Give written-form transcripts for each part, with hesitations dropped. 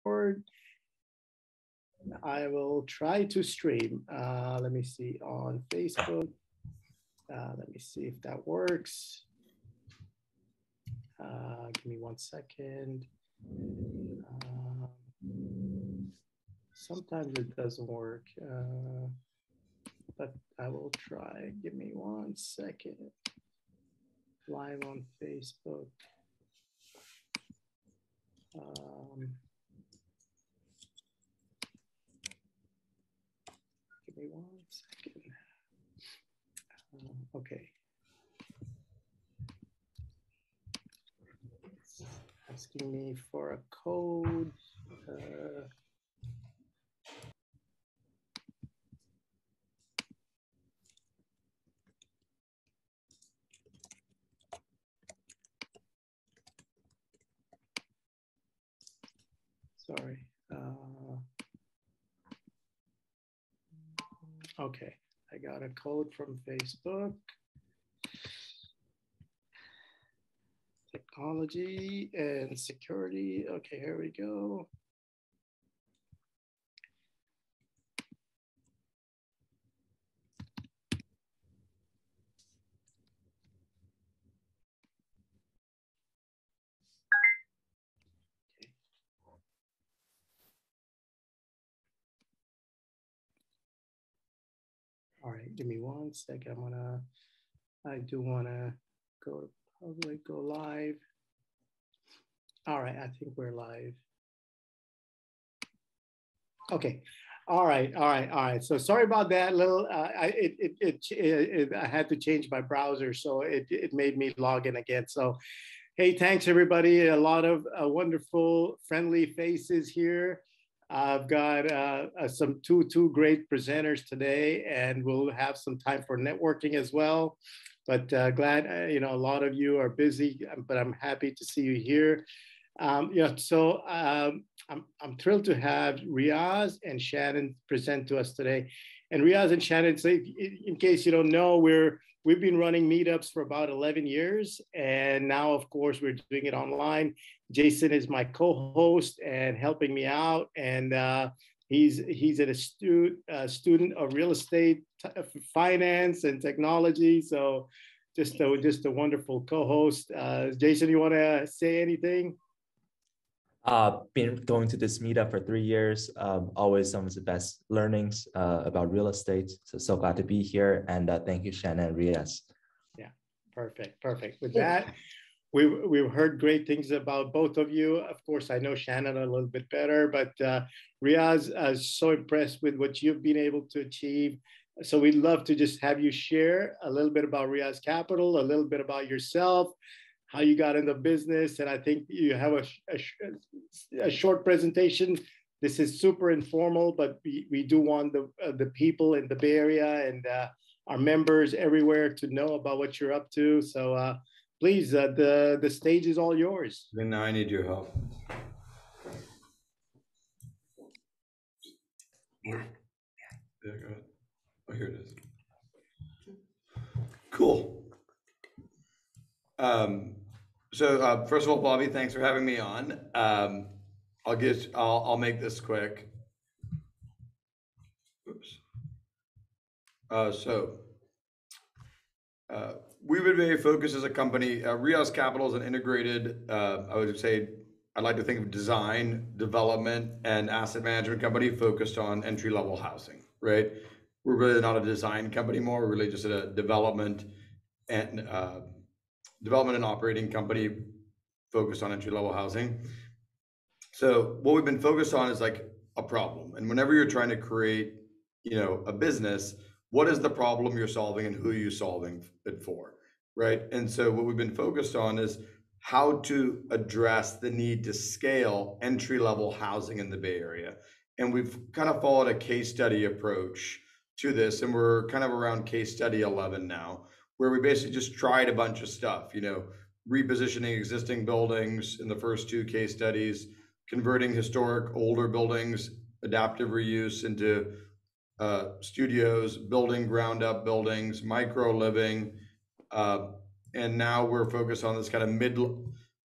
Discord. I will try to stream. Let me see on Facebook. Let me see if that works. Give me 1 second. Sometimes it doesn't work, but I will try. Give me 1 second. Live on Facebook. Give me 1 second. Okay. It's asking me for a code. Sorry. Okay, I got a code from Facebook. Technology and security. Okay, here we go. All right, give me 1 second. I do wanna go to public, go live. All right, I think we're live. Okay, all right. So sorry about that little, I had to change my browser, so it made me log in again. So, hey, thanks everybody. A lot of wonderful, friendly faces here. I've got some two great presenters today, and we'll have some time for networking as well. But glad, a lot of you are busy, but I'm happy to see you here. So I'm thrilled to have Riaz and Chanin present to us today. And Riaz and Chanin, so in case you don't know, we've been running meetups for about 11 years. And now, of course, we're doing it online. Jason is my co-host and helping me out. And he's a student of real estate, finance, and technology. So just a wonderful co-host. Jason, you want to say anything? Been going to this meetup for 3 years. Always some of the best learnings about real estate. So glad to be here. And thank you, Chanin and Riaz. Yeah, perfect. With that, we've heard great things about both of you. Of course, I know Chanin a little bit better, but Riaz is so impressed with what you've been able to achieve. So we'd love to just have you share a little bit about Riaz Capital, a little bit about yourself, how you got into business. And I think you have a short presentation. This is super informal, but we do want the people in the Bay Area and our members everywhere to know about what you're up to. So please, the stage is all yours. Then now I need your help. Yeah, go ahead. Oh, here it is. Cool. So first of all, Bobby, thanks for having me on. I'll make this quick. Oops. We've been very focused as a company. Riaz Capital is an integrated, I would say, I'd like to think of design, development, and asset management company focused on entry-level housing, right? We're really not a design company more. We're really just a development and operating company focused on entry-level housing. So what we've been focused on is like a problem. And whenever you're trying to create, a business, what is the problem you're solving and who are you solving it for, right? And so what we've been focused on is how to address the need to scale entry-level housing in the Bay Area. And we've kind of followed a case study approach to this. And we're kind of around case study 11 now, where we basically just tried a bunch of stuff, repositioning existing buildings in the first 2 case studies, converting historic older buildings, adaptive reuse into studios, building ground up buildings, micro living. And now we're focused on this kind of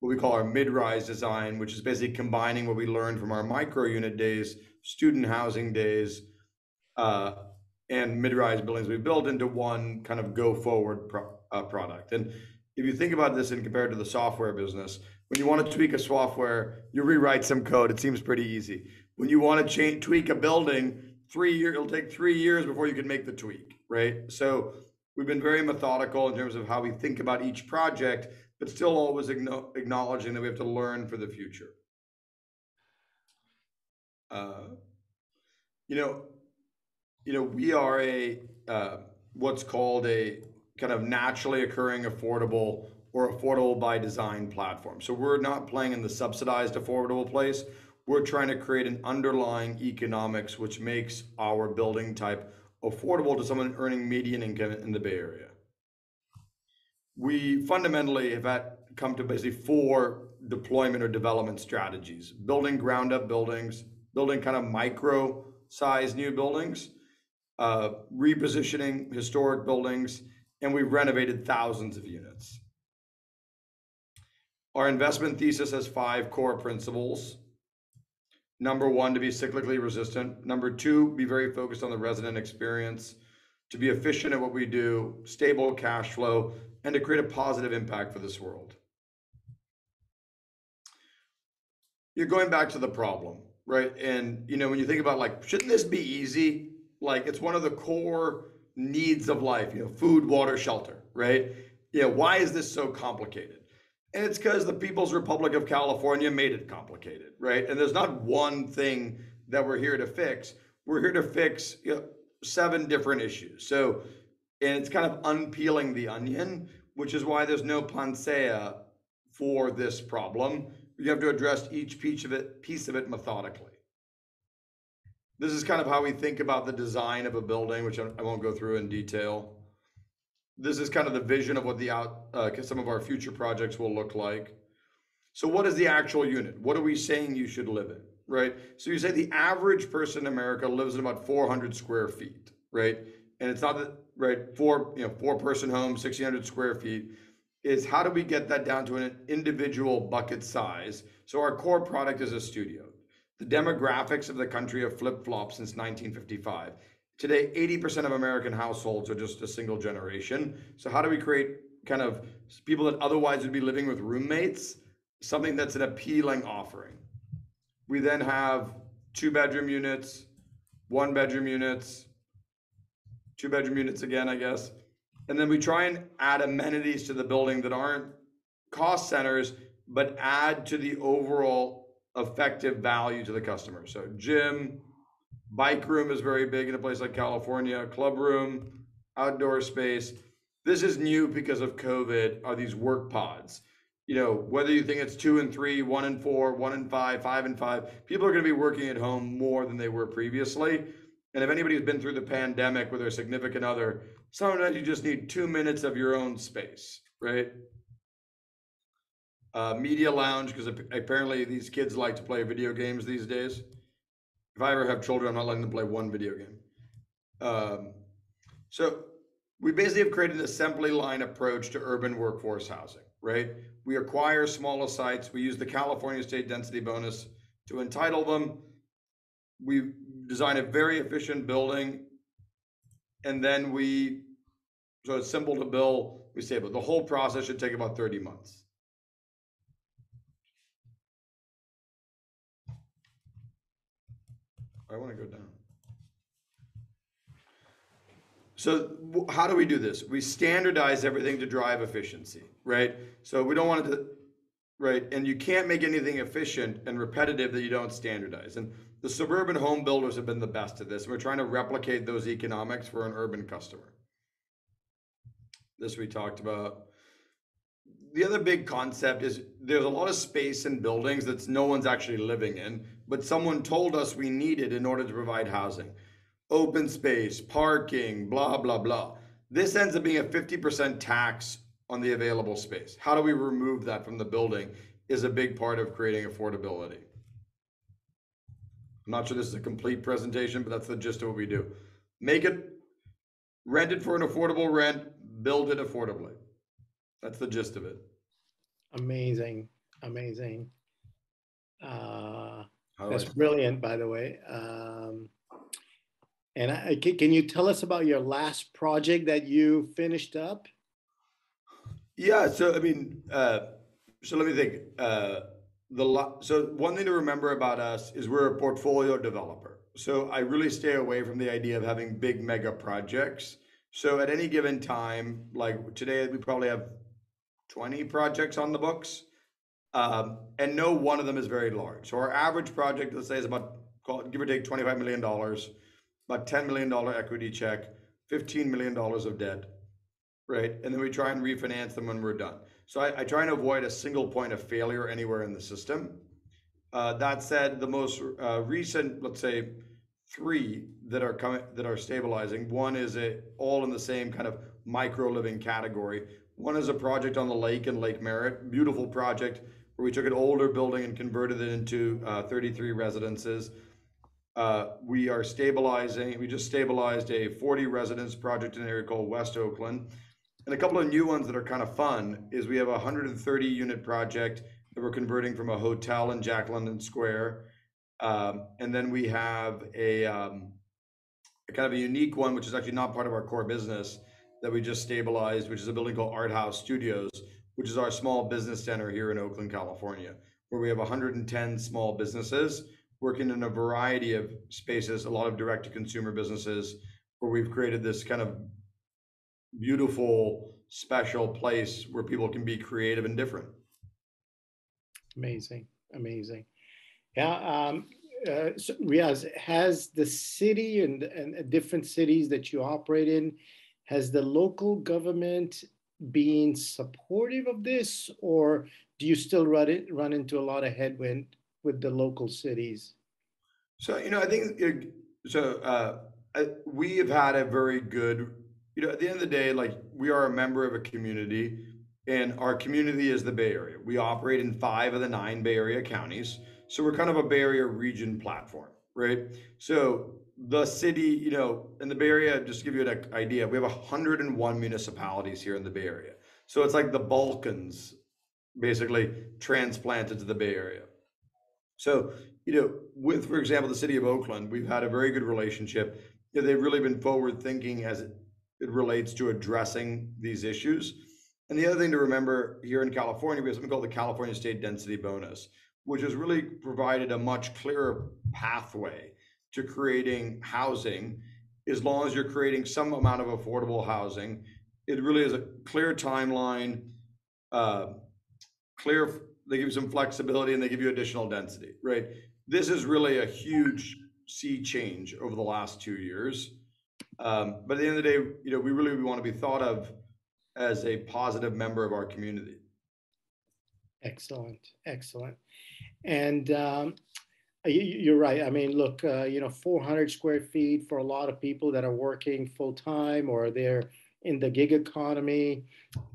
what we call our mid-rise design, which is basically combining what we learned from our micro unit days, student housing days, and mid-rise buildings we built into one kind of go-forward product. And if you think about this and compared to the software business, when you want to tweak a software, you rewrite some code. It seems pretty easy. When you want to tweak a building, it'll take 3 years before you can make the tweak, right? So we've been very methodical in terms of how we think about each project, but still always acknowledging that we have to learn for the future. We are what's called a kind of naturally occurring affordable or affordable by design platform. So we're not playing in the subsidized affordable place. We're trying to create an underlying economics which makes our building type affordable to someone earning median income in the Bay Area. We fundamentally have come to basically 4 deployment or development strategies: building ground up buildings, building kind of micro size new buildings, repositioning historic buildings, and we've renovated thousands of units. Our investment thesis has 5 core principles. Number 1, to be cyclically resistant. Number 2, be very focused on the resident experience, to be efficient at what we do, stable cash flow, and to create a positive impact for this world. You're going back to the problem, right? And when you think about shouldn't this be easy? It's one of the core needs of life, food, water, shelter, right? Why is this so complicated? And it's because the People's Republic of California made it complicated, right? And there's not one thing that we're here to fix. We're here to fix 7 different issues. So, and it's kind of unpeeling the onion, which is why there's no panacea for this problem. You have to address each piece of it methodically. This is kind of how we think about the design of a building, which I won't go through in detail. This is kind of the vision of what some of our future projects will look like. So what is the actual unit? What are we saying you should live in, right? So you say the average person in America lives in about 400 square feet, right? And it's not that, right, 4-person home, 1,600 square feet. Is how do we get that down to an individual bucket size? So our core product is a studio. The demographics of the country have flip-flopped since 1955. Today, 80% of American households are just a single generation. So how do we create kind of people that otherwise would be living with roommates, something that's an appealing offering? We then have 2-bedroom units, 1-bedroom units, 2-bedroom units again, I guess. And then we try and add amenities to the building that aren't cost centers, but add to the overall effective value to the customer. So gym, bike room is very big in a place like California, club room, outdoor space. This is new because of COVID, are these work pods. Whether you think it's 2 and 3, 1 and 4, 1 and 5, 5 and 5, people are going to be working at home more than they were previously. And if anybody's been through the pandemic with their significant other, sometimes you just need 2 minutes of your own space, right? Media lounge, because apparently these kids like to play video games these days. If I ever have children, I'm not letting them play one video game. So we basically have created an assembly line approach to urban workforce housing, right? We acquire smaller sites. We use the California State Density Bonus to entitle them. We design a very efficient building, and then so it's simple to build, we say, but the whole process should take about 30 months. I want to go down. So how do we do this? We standardize everything to drive efficiency, right? So we don't want it to, right? And you can't make anything efficient and repetitive that you don't standardize. And the suburban home builders have been the best at this. We're trying to replicate those economics for an urban customer. This we talked about. The other big concept is there's a lot of space in buildings that no one's actually living in, but someone told us we needed in order to provide housing. Open space, parking, blah, blah, blah. This ends up being a 50% tax on the available space. How do we remove that from the building is a big part of creating affordability. I'm not sure this is a complete presentation, but that's the gist of what we do. Make it, rent it for an affordable rent, build it affordably. That's the gist of it. Amazing. Amazing. How do That's I- brilliant, by the way. And can you tell us about your last project that you finished up? Yeah, so I mean, so let me think. So one thing to remember about us is we're a portfolio developer. So I really stay away from the idea of having big mega projects. So at any given time, like today, we probably have 20 projects on the books, and no one of them is very large. So our average project, let's say, is about, give or take, $25 million, about $10 million equity check, $15 million of debt, right? And then we try and refinance them when we're done. So I try and avoid a single point of failure anywhere in the system. That said, the most recent, let's say, three that are coming, that are stabilizing. One is all in the same kind of micro living category. One is a project on the lake in Lake Merritt, beautiful project where we took an older building and converted it into 33 residences. We are stabilizing. We just stabilized a 40 residence project in an area called West Oakland. And a couple of new ones that are kind of fun is we have a 130 unit project that we're converting from a hotel in Jack London Square. And then we have a kind of a unique one, which is actually not part of our core business, that we just stabilized, which is a building called Art House Studios, which is our small business center here in Oakland, California, where we have 110 small businesses working in a variety of spaces, a lot of direct to consumer businesses, where we've created this kind of beautiful, special place where people can be creative and different. Amazing, amazing. Yeah, so Riaz, has the city and different cities that you operate in, has the local government been supportive of this, or do you still run into a lot of headwind with the local cities? So, I think, we have had a very good, at the end of the day, like we are a member of a community, and our community is the Bay Area. We operate in 5 of the 9 Bay Area counties. So we're kind of a Bay Area region platform, right? So the city, in the Bay Area, just to give you an idea, we have 101 municipalities here in the Bay Area. So it's like the Balkans basically transplanted to the Bay Area. So, with, for example, the city of Oakland, we've had a very good relationship. They've really been forward thinking as it relates to addressing these issues. And the other thing to remember here in California, we have something called the California State Density Bonus, which has really provided a much clearer pathway to creating housing. As long as you're creating some amount of affordable housing, it really is a clear timeline, they give you some flexibility, and they give you additional density, right? This is really a huge sea change over the last 2 years. But at the end of the day, we really want to be thought of as a positive member of our community. Excellent, excellent. And you're right. I mean, look, 400 square feet for a lot of people that are working full time or they're in the gig economy,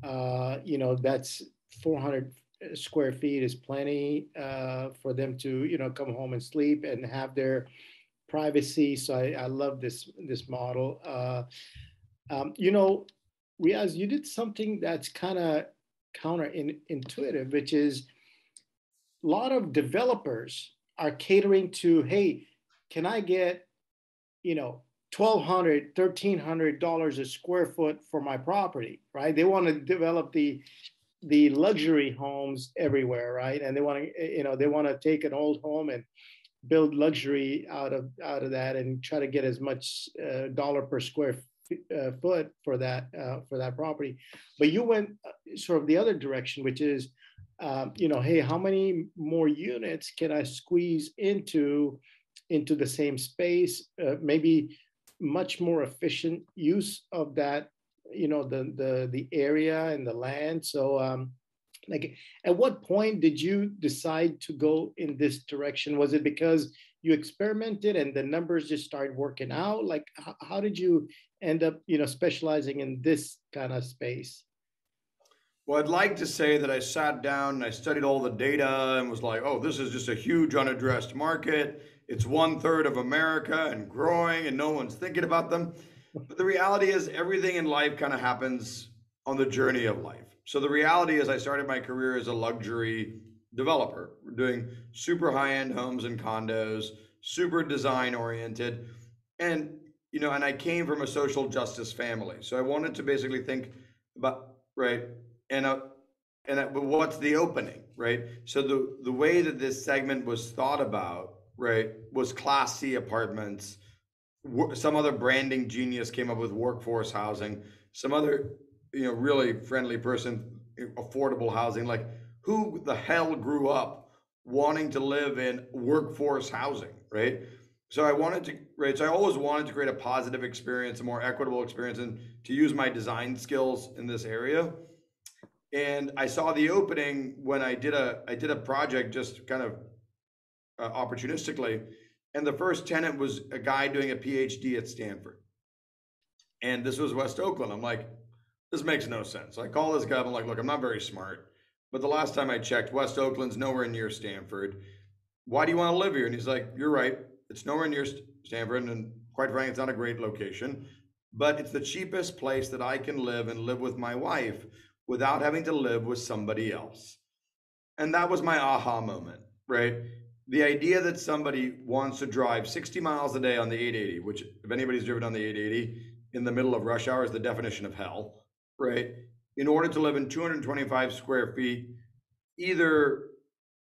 that's 400 square feet is plenty for them to, come home and sleep and have their privacy. So I love this model. Riaz, you did something that's kind of counterintuitive, which is a lot of developers are catering to, hey, can I get, $1,200, $1,300 a square foot for my property, right? They want to develop the luxury homes everywhere, right? And they want to, they want to take an old home and build luxury out of that and try to get as much dollar per square foot for that property. But you went sort of the other direction, which is, hey, how many more units can I squeeze into the same space? Maybe much more efficient use of that, the area and the land. So, like, at what point did you decide to go in this direction? Was it because you experimented and the numbers just started working out? Like, how did you end up, specializing in this kind of space? Well, I'd like to say that I sat down and I studied all the data and was like, oh, this is just a huge unaddressed market. It's 1/3 of America and growing, and no one's thinking about them. But the reality is, everything in life kind of happens on the journey of life. So the reality is, I started my career as a luxury developer. We're doing super high-end homes and condos, super design oriented. And, you know, and I came from a social justice family. So I wanted to basically think about, right, but what's the opening, right? So the way that this segment was thought about, right, was Class C apartments. Some other branding genius came up with workforce housing. Some other, you know, really friendly person, affordable housing. Like, who the hell grew up wanting to live in workforce housing, right? So I wanted to, right? So I always wanted to create a positive experience, a more equitable experience, and to use my design skills in this area. And I saw the opening when I did a project just kind of opportunistically, and the first tenant was a guy doing a PhD at Stanford, and this was West Oakland. I'm like, this makes no sense. So I call this guy. I'm like, look, I'm not very smart, but the last time I checked, West Oakland's nowhere near Stanford. Why do you want to live here? And he's like, you're right. It's nowhere near Stanford, and quite frankly, it's not a great location, but it's the cheapest place that I can live and live with my wife without having to live with somebody else. And that was my aha moment, right? The idea that somebody wants to drive 60 miles a day on the 880, which if anybody's driven on the 880 in the middle of rush hour is the definition of hell, right? In order to live in 225 square feet, either,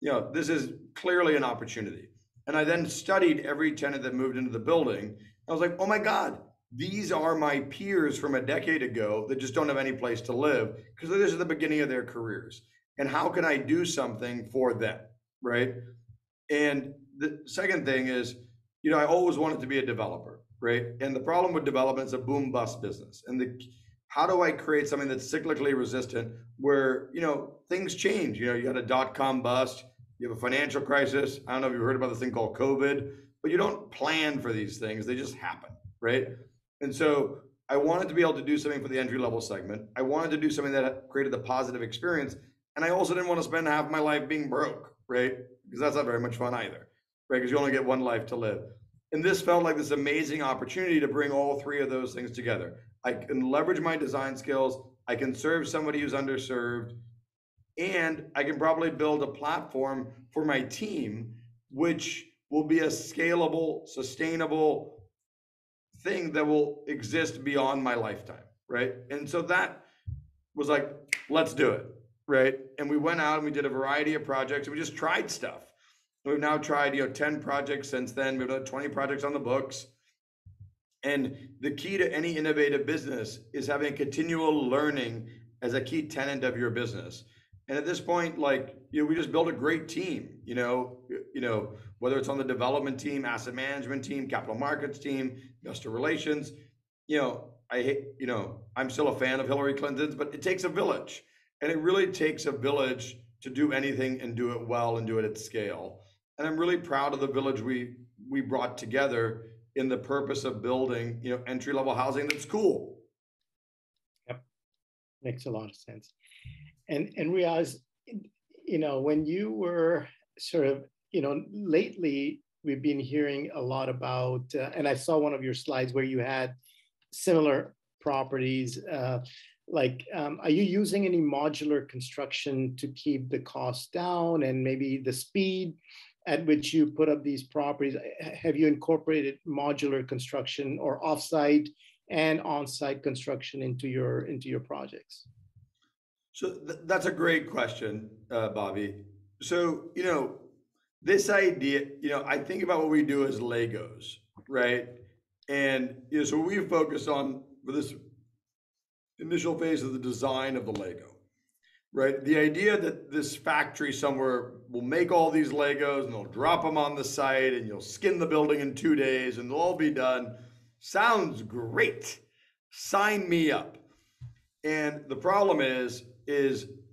you know, this is clearly an opportunity. And I then studied every tenant that moved into the building. I was like, oh my God, these are my peers from a decade ago that just don't have any place to live because this is the beginning of their careers. And how can I do something for them, right? And the second thing is, you know, I always wanted to be a developer, right? And the problem with development is a boom bust business. And how do I create something that's cyclically resistant where, you know, things change? You know, you had a dot-com bust, you have a financial crisis. I don't know if you heard about this thing called COVID, but you don't plan for these things. They just happen, right? And so I wanted to be able to do something for the entry-level segment. I wanted to do something that created a positive experience. And I also didn't want to spend half my life being broke, right? Because that's not very much fun either, right? Because you only get one life to live. And this felt like this amazing opportunity to bring all three of those things together. I can leverage my design skills. I can serve somebody who's underserved. And I can probably build a platform for my team, which will be a scalable, sustainable thing that will exist beyond my lifetime, right? And so that was like, let's do it, right? And we went out and we did a variety of projects and we just tried stuff. We've now tried, you know, 10 projects since then. We've done 20 projects on the books. And the key to any innovative business is having continual learning as a key tenet of your business. And at this point, like, you know, we just built a great team, you know, whether it's on the development team, asset management team, capital markets team, investor relations, you know, I'm still a fan of Hillary Clinton's, but it takes a village, and it really takes a village to do anything and do it well and do it at scale. And I'm really proud of the village we brought together in the purpose of building, you know, entry-level housing that's cool. Yep, makes a lot of sense. And Riaz, you know, when you were sort of, you know, lately we've been hearing a lot about, and I saw one of your slides where you had similar properties. Are you using any modular construction to keep the costs down and maybe the speed at which you put up these properties? Have you incorporated modular construction or offsite and on-site construction into your projects? So that's a great question, Bobby. So, you know, this idea, you know, I think about what we do as Legos, right? And, you know, so we focus on for this initial phase of the design of the Lego, right? The idea that this factory somewhere will make all these Legos and they'll drop them on the site and you'll skin the building in 2 days and they'll all be done sounds great. Sign me up. And the problem is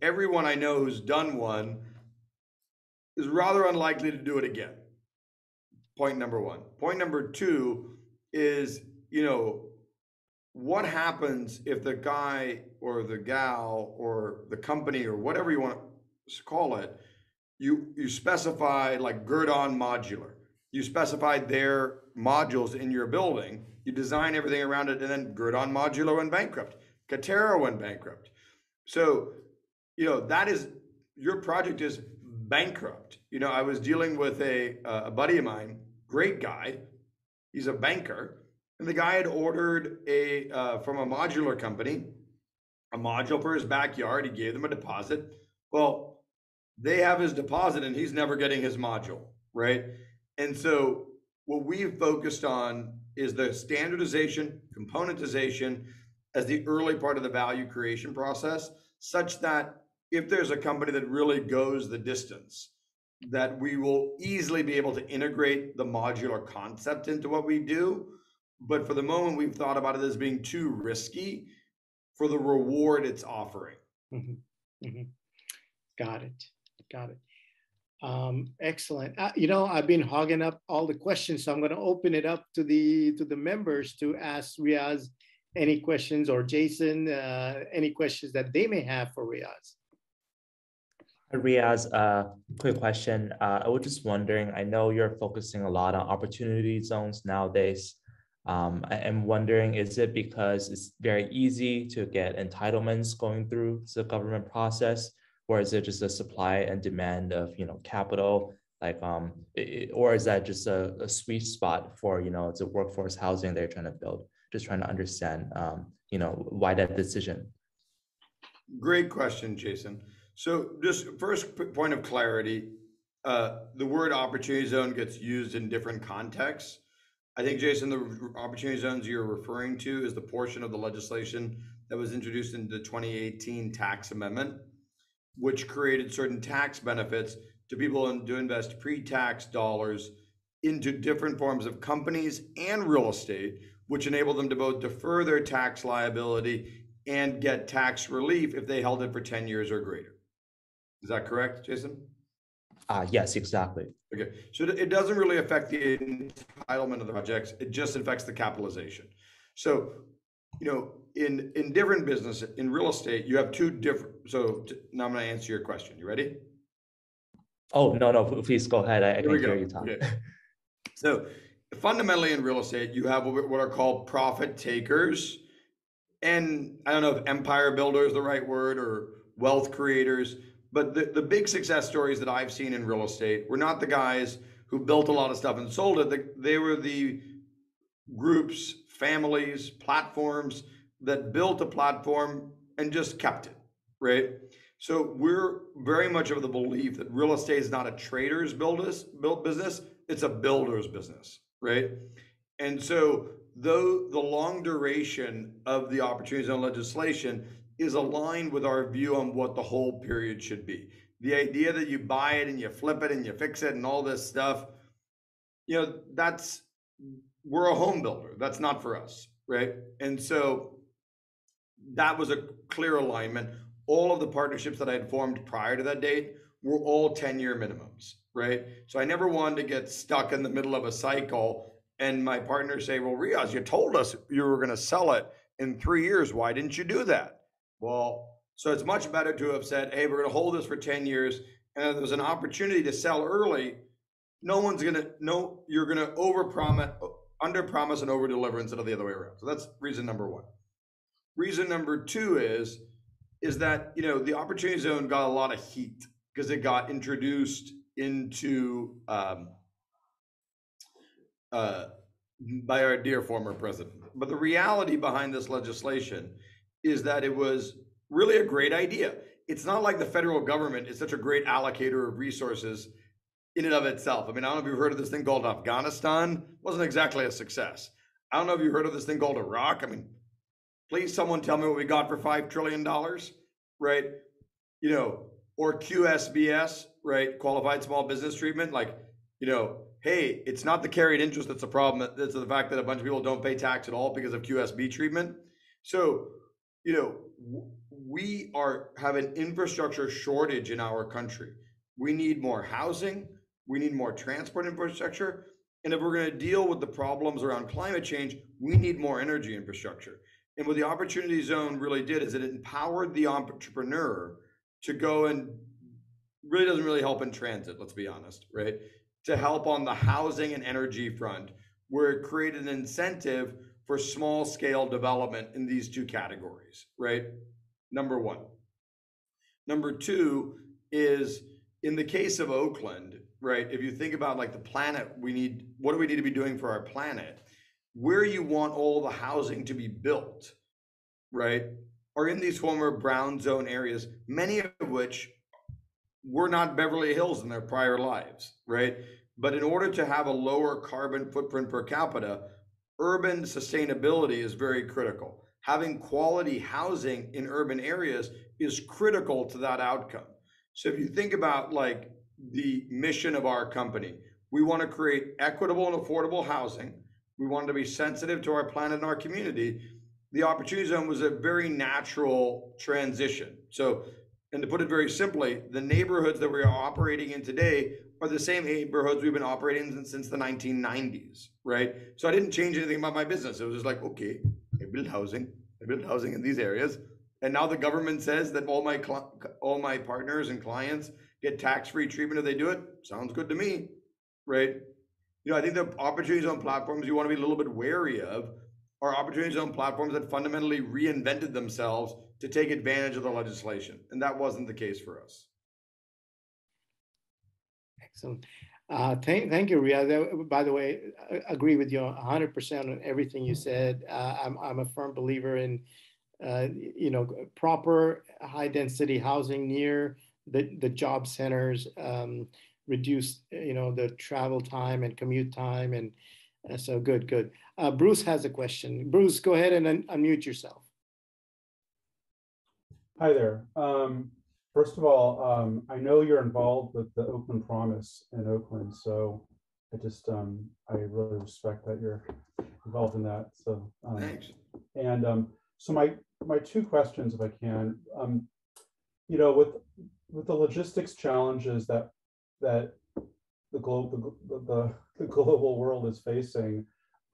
everyone I know who's done one is rather unlikely to do it again. Point number one. Point number two is, you know, what happens if the guy or the gal or the company or whatever you want to call it, you specify like Gerdon Modular. You specify their modules in your building, you design everything around it, and then Gerdon Modular went bankrupt. Katera went bankrupt. So, you know, that is, your project is bankrupt. You know, I was dealing with a buddy of mine, great guy. He's a banker, and the guy had ordered from a modular company, a module for his backyard. He gave them a deposit. Well, they have his deposit and he's never getting his module, right? And so what we've focused on is the standardization, componentization as the early part of the value creation process, such that if there's a company that really goes the distance, that we will easily be able to integrate the modular concept into what we do. But for the moment, we've thought about it as being too risky for the reward it's offering. Mm-hmm. Mm-hmm. Got it. Got it. Excellent. You know, I've been hogging up all the questions, so I'm going to open it up to the members to ask Riaz any questions, or Jason, any questions that they may have for Riaz. Riaz, quick question. I was just wondering, I know you're focusing a lot on opportunity zones nowadays. I'm wondering, is it because it's very easy to get entitlements going through the government process, or is it just a supply and demand of, you know, capital, like, or is that just a sweet spot for, you know, the workforce housing they're trying to build? Just trying to understand, you know, why that decision. Great question, Jason. So just first point of clarity, the word opportunity zone gets used in different contexts. I think, Jason, the opportunity zones you're referring to is the portion of the legislation that was introduced in the 2018 tax amendment, which created certain tax benefits to people to invest pre-tax dollars into different forms of companies and real estate, which enable them to both defer their tax liability and get tax relief if they held it for 10 years or greater. Is that correct, Jason? Yes, exactly. Okay, so it doesn't really affect the entitlement of the projects, it just affects the capitalization. So, you know, in different business, in real estate, you have two different, so now I'm gonna answer your question. You ready? Oh, no, please go ahead. I can hear you talk. Okay. So fundamentally in real estate, you have what are called profit takers. And I don't know if empire builder is the right word, or wealth creators, but the big success stories that I've seen in real estate were not the guys who built a lot of stuff and sold it. They were the groups, families, platforms that built a platform and just kept it, right? So we're very much of the belief that real estate is not a trader's built business, it's a builder's business, right? And so though the long duration of the opportunity zone legislation is aligned with our view on what the whole period should be. The idea that you buy it and you flip it and you fix it and all this stuff, you know, we're a home builder. That's not for us, right? And so that was a clear alignment. All of the partnerships that I had formed prior to that date were all 10-year minimums, right? So I never wanted to get stuck in the middle of a cycle and my partner say, well, Riaz, you told us you were going to sell it in 3 years. Why didn't you do that? Well, so it's much better to have said, hey, we're going to hold this for 10 years. And if there's an opportunity to sell early, you're going to under promise and over deliver instead of the other way around. So that's reason number one. Reason number two is that, you know, the opportunity zone got a lot of heat because it got introduced into by our dear former president. But the reality behind this legislation is that it was really a great idea. It's not like the federal government is such a great allocator of resources in and of itself. I mean, I don't know if you've heard of this thing called Afghanistan. It wasn't exactly a success. I don't know if you've heard of this thing called Iraq. I mean, please someone tell me what we got for $5 trillion, right? You know, or QSBS, right? Qualified small business treatment. Like, you know, hey, it's not the carried interest that's the problem. It's the fact that a bunch of people don't pay tax at all because of QSB treatment. So, you know, we have an infrastructure shortage in our country. We need more housing. We need more transport infrastructure. And if we're going to deal with the problems around climate change, we need more energy infrastructure. And what the Opportunity Zone really did is it empowered the entrepreneur to go, and really doesn't really help in transit, let's be honest, right? To help on the housing and energy front, where it created an incentive for small scale development in these two categories, right? Number one. Number two is in the case of Oakland, right, if you think about like the planet, what do we need to be doing for our planet? Where you want all the housing to be built, right, are in these former brown zone areas, many of which were not Beverly Hills in their prior lives, right? But in order to have a lower carbon footprint per capita, urban sustainability is very critical. Having quality housing in urban areas is critical to that outcome. So if you think about like the mission of our company, we want to create equitable and affordable housing. We want to be sensitive to our planet and our community. The opportunity zone was a very natural transition. So, and to put it very simply, the neighborhoods that we are operating in today are the same neighborhoods we've been operating in since the 1990s, right? So I didn't change anything about my business. It was just like, okay, I build housing in these areas. And now the government says that all my partners and clients get tax-free treatment if they do it. Sounds good to me, right? You know, I think the opportunity zone platforms you want to be a little bit wary of are opportunity zone platforms that fundamentally reinvented themselves to take advantage of the legislation. And that wasn't the case for us. Excellent. Thank you, Riaz. By the way, I agree with you 100% on everything you said. I'm a firm believer in, proper high density housing near the job centers, reduce, the travel time and commute time. And so good. Bruce has a question. Bruce, go ahead and unmute yourself. Hi there. First of all, I know you're involved with the Oakland Promise in Oakland, so I really respect that you're involved in that. So thanks. And so my two questions, if I can, with the logistics challenges that the global world is facing,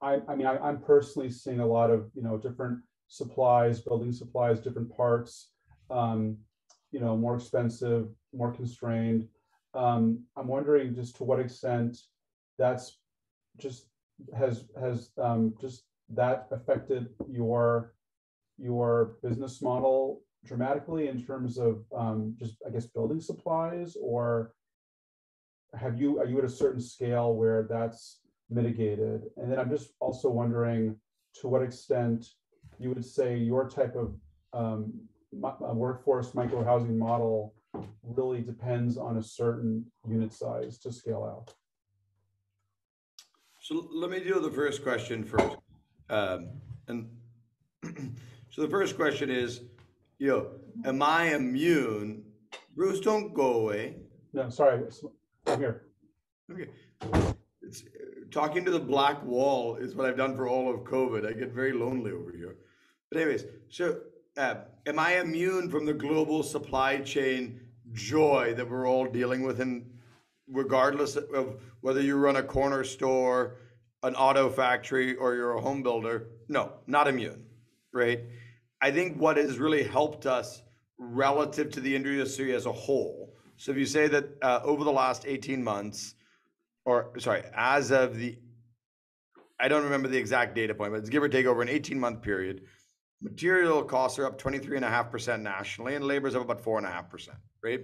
I'm personally seeing a lot of different supplies, building supplies, different parts. More expensive, more constrained. I'm wondering just to what extent that's just has just that affected your business model dramatically in terms of just, I guess, building supplies, or are you at a certain scale where that's mitigated? And then I'm just also wondering to what extent you would say your type of workforce micro-housing model really depends on a certain unit size to scale out. So let me deal with the first question first. And so the first question is, am I immune? Bruce, don't go away. No, sorry, I'm here. Okay. Talking to the black wall is what I've done for all of COVID. I get very lonely over here. But anyways, so am I immune from the global supply chain joy that we're all dealing with, and regardless of whether you run a corner store, an auto factory, or you're a home builder? No, not immune, right? I think what has really helped us relative to the industry as a whole. So if you say that over the last 18 months, as of I don't remember the exact data point, but it's give or take over an 18-month period, material costs are up 23.5% nationally, and labor is up about 4.5%, right?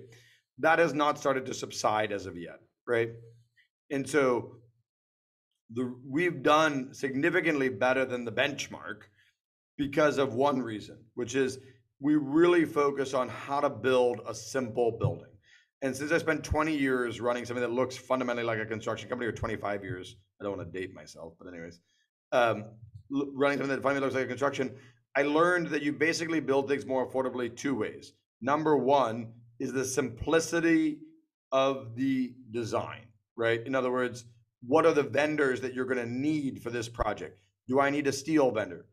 That has not started to subside as of yet, right? And so we've done significantly better than the benchmark because of one reason, which is we really focus on how to build a simple building. And since I spent 20 years running something that looks fundamentally like a construction company, or 25 years, I don't want to date myself, but anyways, running something that fundamentally looks like a construction, I learned that you basically build things more affordably two ways. Number one is the simplicity of the design, right? In other words, what are the vendors that you're going to need for this project? Do I need a steel vendor?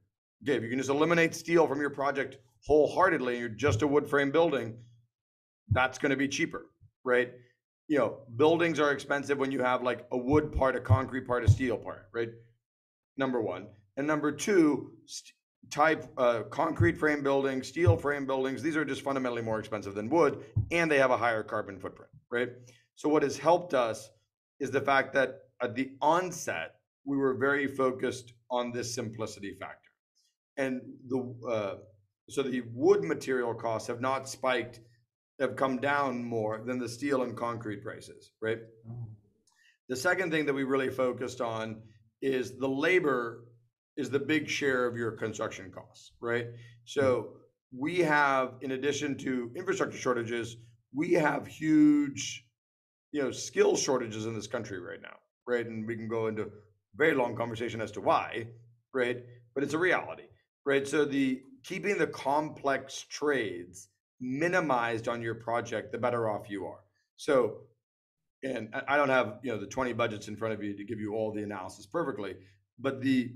Okay, if you can just eliminate steel from your project wholeheartedly, and you're just a wood frame building, that's going to be cheaper, right? Buildings are expensive when you have like a wood part, a concrete part, a steel part, right? Number one. And number two, concrete frame buildings, steel frame buildings, these are just fundamentally more expensive than wood, and they have a higher carbon footprint, right? So what has helped us is the fact that at the onset, we were very focused on this simplicity factor. And so the wood material costs have not spiked have come down more than the steel and concrete prices, right? The second thing that we really focused on is the labor is the big share of your construction costs, right? So we have, in addition to infrastructure shortages, we have huge, skill shortages in this country right now, right? And we can go into a very long conversation as to why, right? But it's a reality, right? So keeping the complex trades minimized on your project, the better off you are. So, and I don't have, the 20 budgets in front of you to give you all the analysis perfectly, but the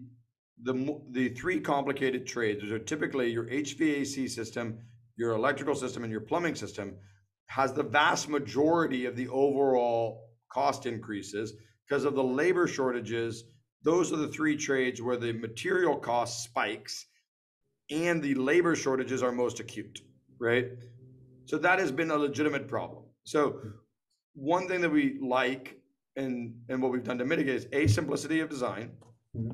three complicated trades, which are typically your HVAC system, your electrical system, and your plumbing system, has the vast majority of the overall cost increases because of the labor shortages. Those are the three trades where the material cost spikes and the labor shortages are most acute, right? So that has been a legitimate problem. So one thing that we like and what we've done to mitigate is A, simplicity of design,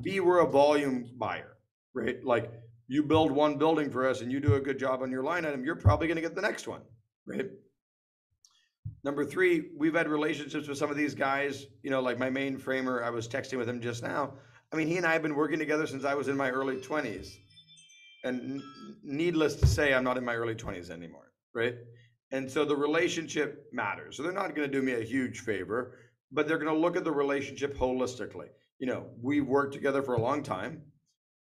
B, we're a volume buyer, right? Like you build one building for us and you do a good job on your line item, you're probably going to get the next one, right? Number three, we've had relationships with some of these guys, like my main framer, I was texting with him just now. I mean, he and I have been working together since I was in my early 20s. And needless to say, I'm not in my early 20s anymore, right? And so the relationship matters. So they're not going to do me a huge favor, but they're going to look at the relationship holistically. We've worked together for a long time.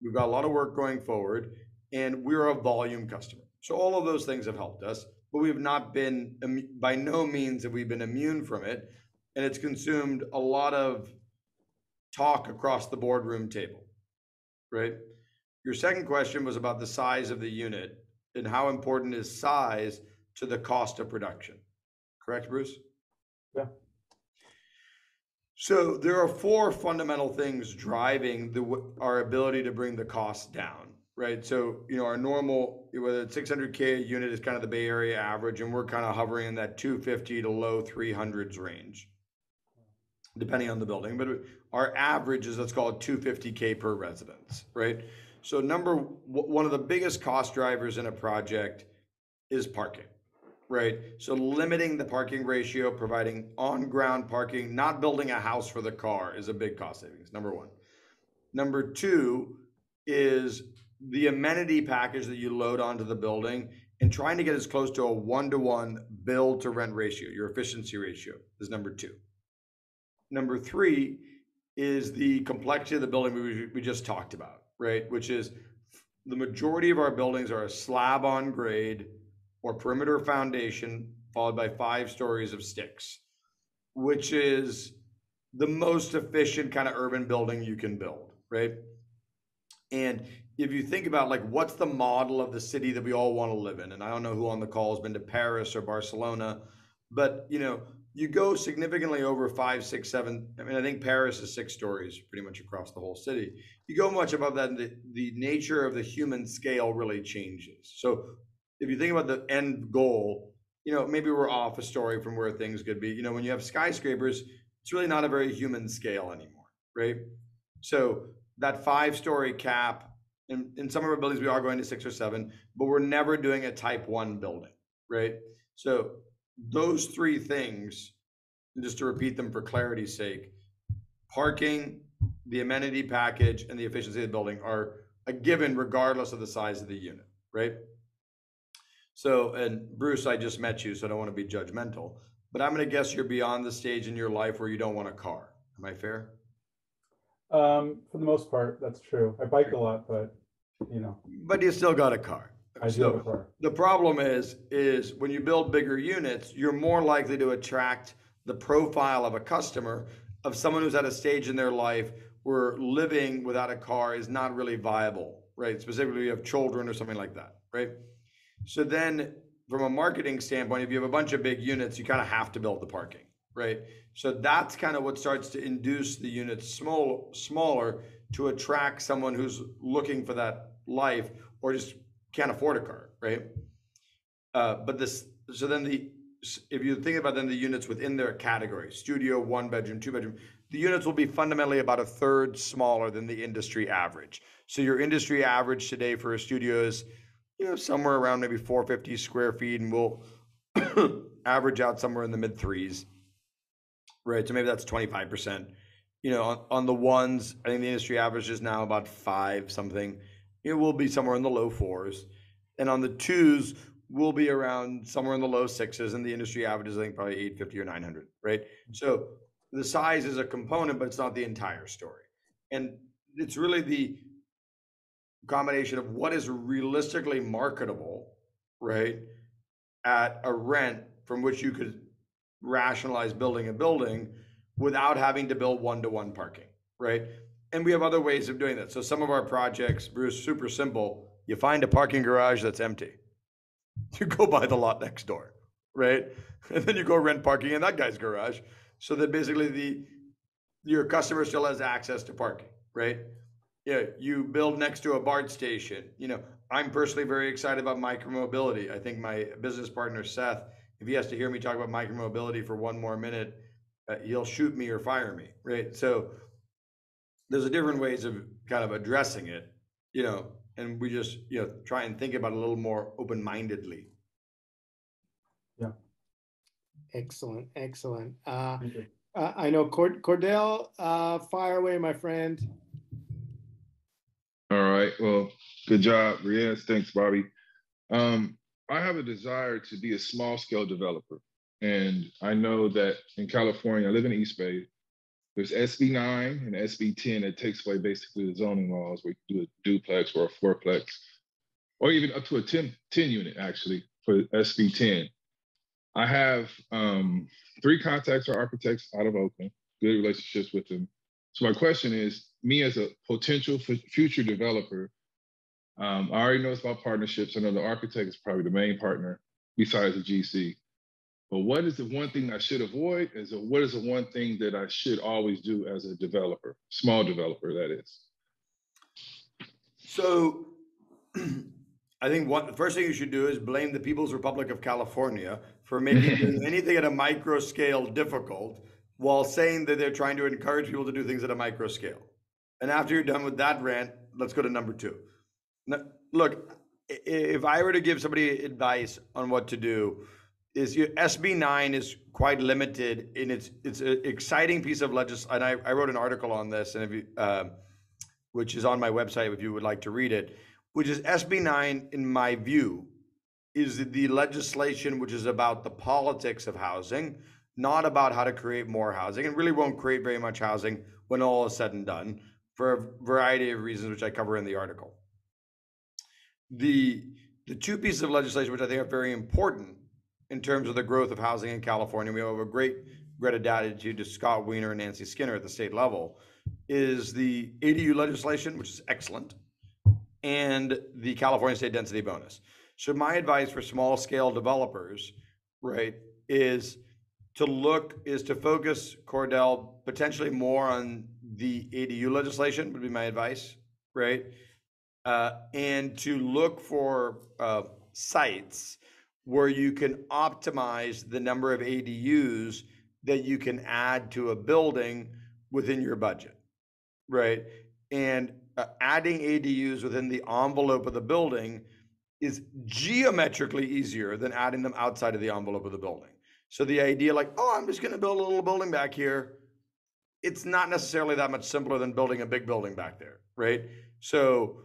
We've got a lot of work going forward, and we're a volume customer. So all of those things have helped us, but we've not been, by no means have we been immune from it. And it's consumed a lot of talk across the boardroom table, right? Your second question was about the size of the unit and how important is size to the cost of production. Correct, Bruce? Yeah. So there are four fundamental things driving our ability to bring the cost down, right? So, our normal, whether it's 600K a unit is kind of the Bay Area average, and we're kind of hovering in that 250 to low 300s range, depending on the building. But our average is, let's call it 250K per residence, right? So one of the biggest cost drivers in a project is parking, right? So limiting the parking ratio, providing on-ground parking, not building a house for the car is a big cost savings, number one. Number two is the amenity package that you load onto the building and trying to get as close to a 1-to-1 build to rent ratio, your efficiency ratio is number two. Number three is the complexity of the building we just talked about, right? Which is the majority of our buildings are a slab on grade or perimeter foundation followed by 5 stories of sticks, which is the most efficient kind of urban building you can build, right? And if you think about like, what's the model of the city that we all want to live in? And I don't know who on the call has been to Paris or Barcelona, but you go significantly over 5, 6, 7. I mean, I think Paris is 6 stories pretty much across the whole city. You go much above that, and the nature of the human scale really changes. So if you think about the end goal, maybe we're off a story from where things could be. When you have skyscrapers, it's really not a very human scale anymore, right? So that 5-story cap, in some of our buildings, we are going to 6 or 7, but we're never doing a type 1 building, right? So those 3 things, and just to repeat them for clarity's sake, parking, the amenity package, and the efficiency of the building are a given regardless of the size of the unit, right? So, and Bruce, I just met you, so I don't want to be judgmental, but I'm going to guess you're beyond the stage in your life where you don't want a car. Am I fair? For the most part, that's true. I bike a lot, but But you still got a car. I do have a car. The problem is when you build bigger units, you're more likely to attract the profile of a customer of someone who's at a stage in their life where living without a car is not really viable, right? Specifically, you have children or something like that, right? So then from a marketing standpoint, if you have a bunch of big units, you kind of have to build the parking, right? So that's kind of what starts to induce the units smaller to attract someone who's looking for that life or just can't afford a car, right? If you think about then the units within their category, studio, 1-bedroom, 2-bedroom, the units will be fundamentally about 1/3 smaller than the industry average. So your industry average today for a studio is, somewhere around maybe 450 square feet, and we'll average out somewhere in the mid threes, right? So maybe that's 25%. You know, on the ones, I think the industry average is now about 5 something. It will be somewhere in the low 4s. And on the twos, we'll be around somewhere in the low 6s, and the industry average is, I think, probably 850 or 900, right? So the size is a component, but it's not the entire story. And it's really the combination of what is realistically marketable, right, at a rent from which you could rationalize building a building without having to build one-to-one parking, right? And we have other ways of doing that. So some of our projects, Bruce, super simple. You find a parking garage that's empty. You go buy the lot next door, right? And then you go rent parking in that guy's garage, so that basically your customer still has access to parking, right? Yeah, you build next to a BART station. You know, I'm personally very excited about micromobility. I think my business partner, Seth, if he has to hear me talk about micromobility for one more minute, he'll shoot me or fire me, right? So there's different ways of kind of addressing it, you know, and we just, you know, try and think about it a little more open-mindedly. Yeah. Excellent, excellent. Thank you. I know Cordell, fire away, my friend. All right. Well, good job, Riaz. Thanks, Bobby. I have a desire to be a small scale developer. And I know that in California, I live in East Bay, there's SB 9 and SB 10 that takes away basically the zoning laws where you can do a duplex or a fourplex, or even up to a 10 unit actually for SB 10. I have 3 contacts or architects out of Oakland, good relationships with them. So my question is, me as a potential future developer, I already know it's about partnerships. I know the architect is probably the main partner besides the GC. But what is the one thing I should avoid? What is the one thing that I should always do as a developer, small developer, that is? So I think the first thing you should do is blame the People's Republic of California for making doing anything at a micro scale difficult, while saying that they're trying to encourage people to do things at a micro scale. And after you're done with that rant, let's go to number 2. Now, look, if I were to give somebody advice on what to do, is SB 9 is quite limited in it's an exciting piece of legislation. And I wrote an article on this, and if you, which is on my website if you would like to read it, which is SB 9, in my view, is the legislation which is about the politics of housing, not about how to create more housing, and really won't create very much housing when all is said and done, for a variety of reasons, which I cover in the article. The 2 pieces of legislation which I think are very important in terms of the growth of housing in California, we have a great gratitude to Scott Wiener and Nancy Skinner at the state level, is the ADU legislation, which is excellent, and the California State Density Bonus. So my advice for small scale developers, right, is to focus, Cordell, potentially more on the ADU legislation would be my advice, right? And to look for sites where you can optimize the number of ADUs that you can add to a building within your budget, right? And adding ADUs within the envelope of the building is geometrically easier than adding them outside of the envelope of the building. So the idea like, oh, I'm just going to build a little building back here, it's not necessarily that much simpler than building a big building back there, right? So,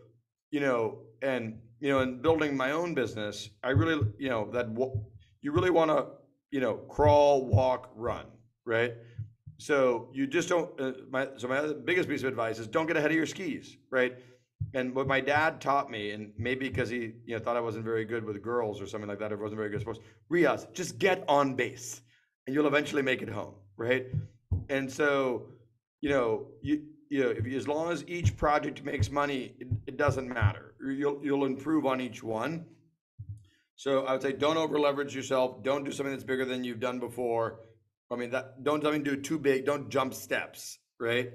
in building my own business, I really, you really want to, crawl, walk, run, right? So you just don't, my biggest piece of advice is don't get ahead of your skis, right? And what my dad taught me, and maybe because he thought I wasn't very good with girls or something like that, or wasn't very good at sports, Riaz, just get on base and you'll eventually make it home, right? And so, if as long as each project makes money, it doesn't matter. You'll improve on each one. So I would say don't over leverage yourself. Don't do something that's bigger than you've done before. Don't do too big. Don't jump steps, right?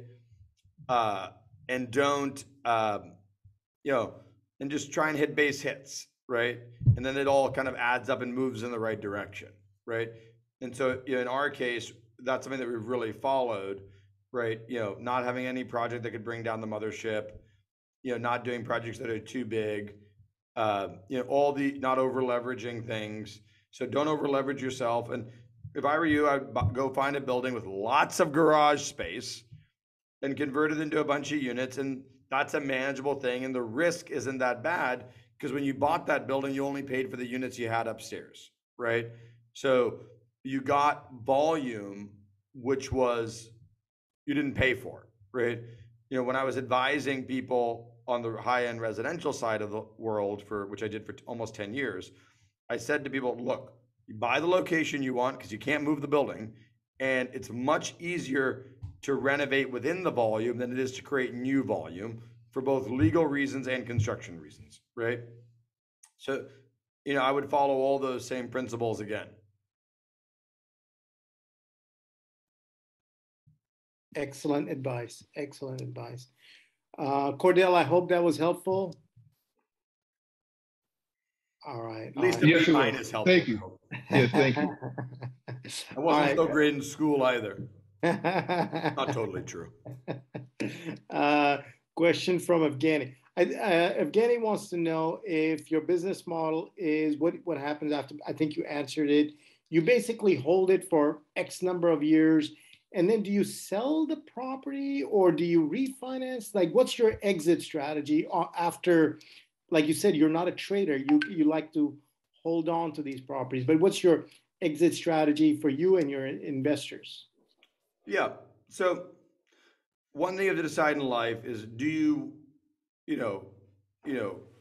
And don't, and just try and hit base hits, right? And then it all kind of adds up and moves in the right direction, right? And so in our case, that's something that we've really followed, right? Not having any project that could bring down the mothership, not doing projects that are too big, not over leveraging things. So don't over leverage yourself. And if I were you, I'd go find a building with lots of garage space and convert it into a bunch of units. And that's a manageable thing. And the risk isn't that bad because when you bought that building, you only paid for the units you had upstairs, right? So you got volume, which was, you didn't pay for, right? You know, when I was advising people on the high-end residential side of the world, for which I did for almost 10 years, I said to people, look, you buy the location you want because you can't move the building, and it's much easier to renovate within the volume than it is to create new volume for both legal reasons and construction reasons, right? So, you know, I would follow all those same principles again. Excellent advice. Excellent advice. Cordell, I hope that was helpful. All right. At least Yes, it mine was. is helpful. Thank you. Yes, thank you. I wasn't so great in school either. Not totally true. Question from Evgeny. Evgeny wants to know if your business model is what happens after. I think you answered it. You basically hold it for X number of years, and then do you sell the property or do you refinance? Like, what's your exit strategy after? Like you said, you're not a trader. You like to hold on to these properties, but what's your exit strategy for you and your investors? Yeah. So one thing you have to decide in life is, do you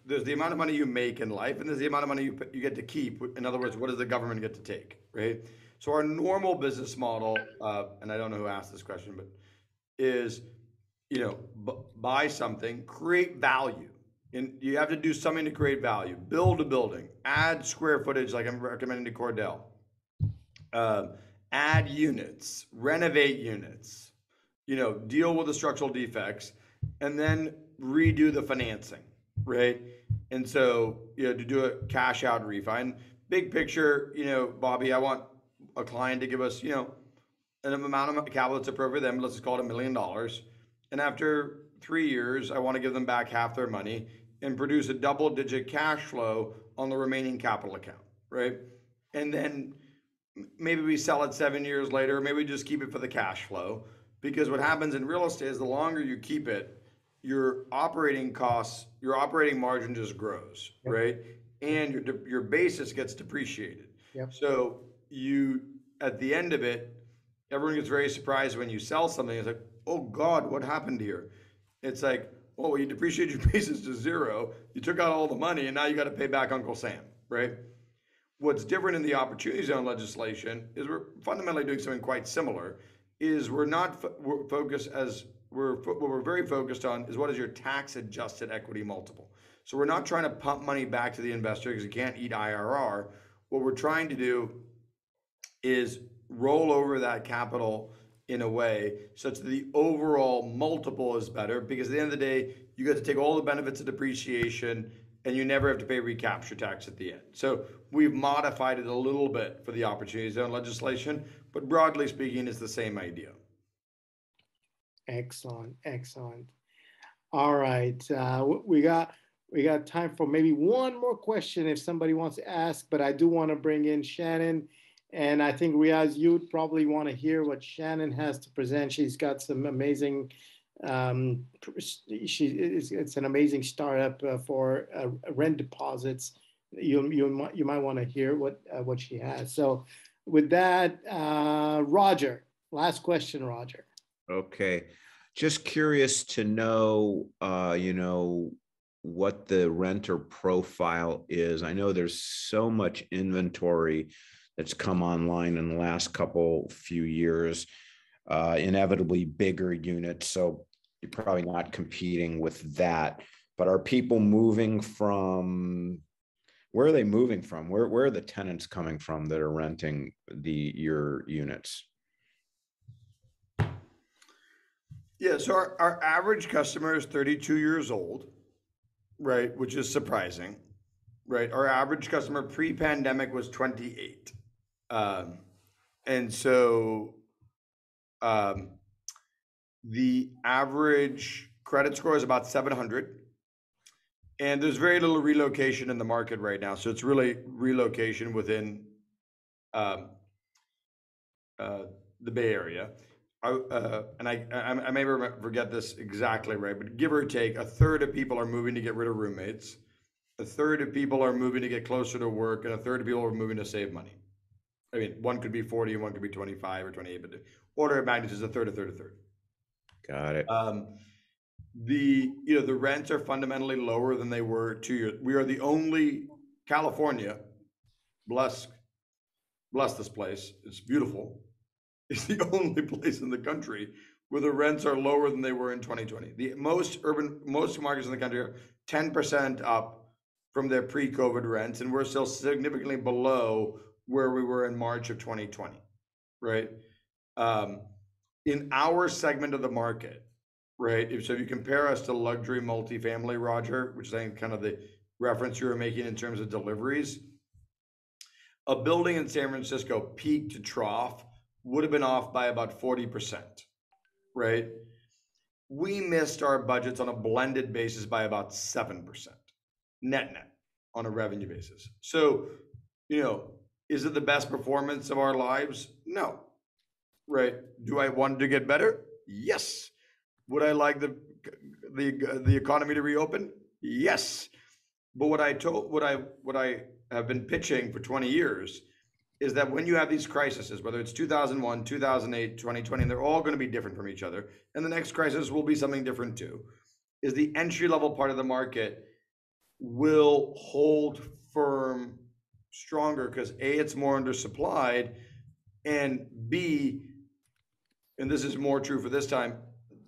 there's the amount of money you make in life, and there's the amount of money you get to keep. In other words, what does the government get to take, right? So our normal business model, and I don't know who asked this question, but is, buy something, create value. And you have to do something to create value. Build a building, add square footage, like I'm recommending to Cordell. Add units, renovate units, deal with the structural defects, and then redo the financing, right? And so, to do a cash out refi. And big picture, Bobby, I want a client to give us, an amount of capital that's appropriate for them. Let's just call it $1 million. And after 3 years, I want to give them back half their money and produce a double-digit cash flow on the remaining capital account, right? And then maybe we sell it 7 years later, maybe we just keep it for the cash flow. Because what happens in real estate is the longer you keep it, your operating costs, your operating margin just grows, yep. Right? And your basis gets depreciated. Yep. So at the end of it, everyone gets very surprised when you sell something. It's like, oh God, what happened here? It's like, well, you depreciate your basis to zero. You took out all the money, and now you got to pay back Uncle Sam, right? What's different in the opportunity zone legislation is we're fundamentally doing something quite similar. What we're very focused on is what is your tax adjusted equity multiple. So we're not trying to pump money back to the investor because you can't eat IRR. What we're trying to do is roll over that capital in a way such that the overall multiple is better, because at the end of the day, you get to take all the benefits of depreciation and you never have to pay recapture tax at the end. So we've modified it a little bit for the opportunity zone legislation, but broadly speaking, it's the same idea. Excellent, excellent. All right, we got time for maybe one more question if somebody wants to ask, but I do want to bring in Chanin, and I think Riaz, you'd probably want to hear what Chanin has to present. She's got some amazing. It's an amazing startup for rent deposits. You might want to hear what she has. So, with that, Roger, last question, Roger. Okay. Just curious to know, what the renter profile is. I know there's so much inventory that's come online in the last few years, inevitably bigger units. So you're probably not competing with that. But are people moving from, where are they moving from? Where are the tenants coming from that are renting your units? Yeah, so our average customer is 32 years old, right? Which is surprising, right? Our average customer pre-pandemic was 28. And so the average credit score is about 700. And there's very little relocation in the market right now. So it's really relocation within um, the Bay Area. I may forget this exactly right, but give or take, a third of people are moving to get rid of roommates, a third of people are moving to get closer to work, and a third of people are moving to save money. I mean, one could be 40 and one could be 25 or 28, but the order of magnitude is a third, a third, a third. Got it. The rents are fundamentally lower than they were 2 years. We are the only California, bless this place, it's beautiful. It's the only place in the country where the rents are lower than they were in 2020. The most markets in the country are 10% up from their pre-COVID rents, and we're still significantly below where we were in March of 2020, right? In our segment of the market, right? So if you compare us to luxury multifamily, Roger, which is I think kind of the reference you were making in terms of deliveries, a building in San Francisco, peak to trough, would have been off by about 40%, right? We missed our budgets on a blended basis by about 7%, net on a revenue basis. So, is it the best performance of our lives? No, right? Do I want to get better? Yes. Would I like the economy to reopen? Yes. But what I have been pitching for 20 years is that when you have these crises, whether it's 2001, 2008, 2020, and they're all going to be different from each other, and the next crisis will be something different too, is the entry-level part of the market will hold firm stronger because A, it's more undersupplied, and B, and this is more true for this time,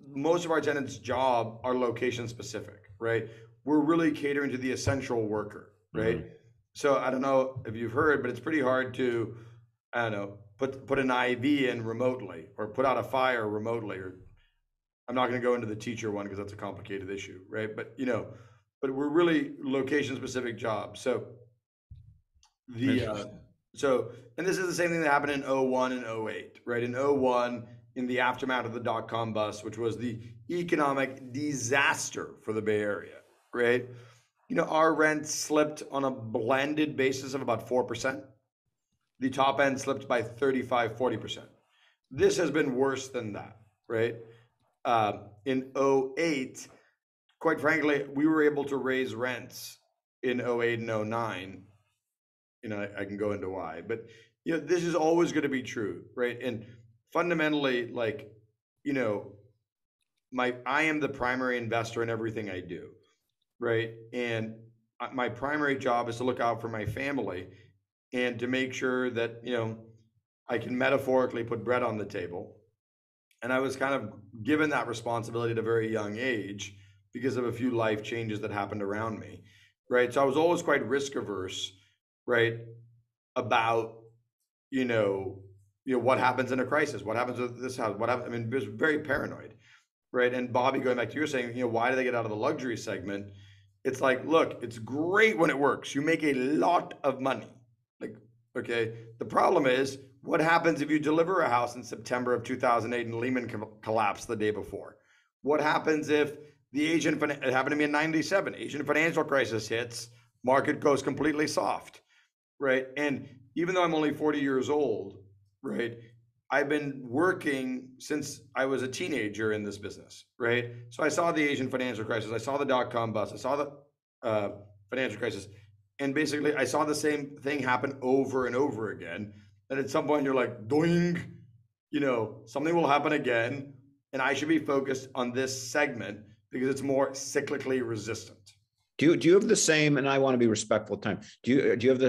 most of our tenants' job are location specific, right? We're really catering to the essential worker, right? Mm-hmm. So I don't know if you've heard, but it's pretty hard to, put an IV in remotely or put out a fire remotely. Or I'm not going to go into the teacher one because that's a complicated issue, right? But we're really location specific jobs. So and this is the same thing that happened in 01 and 08, right? In 01, in the aftermath of the dot-com bust, which was the economic disaster for the Bay Area, right? Our rent slipped on a blended basis of about 4%. The top end slipped by 35, 40%. This has been worse than that, right? In 08, quite frankly, we were able to raise rents in 08 and 09. I can go into why, but this is always going to be true, right? And fundamentally, I am the primary investor in everything I do, right? And my primary job is to look out for my family and to make sure that, I can metaphorically put bread on the table. And I was kind of given that responsibility at a very young age because of a few life changes that happened around me, right? So I was always quite risk averse, right? About, what happens in a crisis? What happens with this house? What happens? I mean, it was very paranoid, right? And Bobby, going back to your saying, why do they get out of the luxury segment? It's like, look, it's great when it works. You make a lot of money. Okay. The problem is, what happens if you deliver a house in September of 2008 and Lehman collapsed the day before? What happens if it happened to me in 97, Asian financial crisis hits, market goes completely soft, right? And even though I'm only 40 years old, right, I've been working since I was a teenager in this business, right? So I saw the Asian financial crisis, I saw the dot-com bust, I saw the financial crisis, and basically I saw the same thing happen over and over again. And at some point you're like, doing, something will happen again, and I should be focused on this segment because it's more cyclically resistant. Do you have the same, and I want to be respectful of time,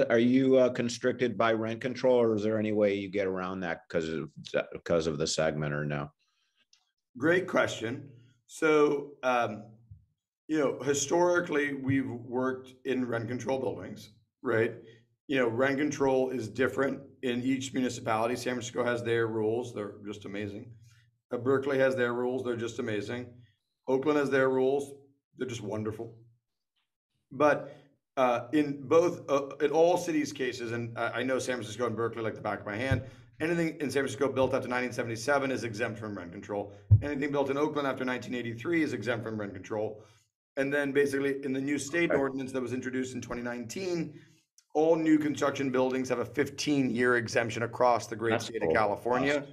are you constricted by rent control, or is there any way you get around that because of the segment, or no? Great question. So, historically, we've worked in rent control buildings, right? Rent control is different in each municipality. San Francisco has their rules. They're just amazing. Berkeley has their rules. They're just amazing. Oakland has their rules. They're just wonderful. But in all cities' cases, and I know San Francisco and Berkeley like the back of my hand, anything in San Francisco built after 1977 is exempt from rent control. Anything built in Oakland after 1983 is exempt from rent control. And then basically in the new state ordinance that was introduced in 2019, all new construction buildings have a 15-year exemption across the great state of California.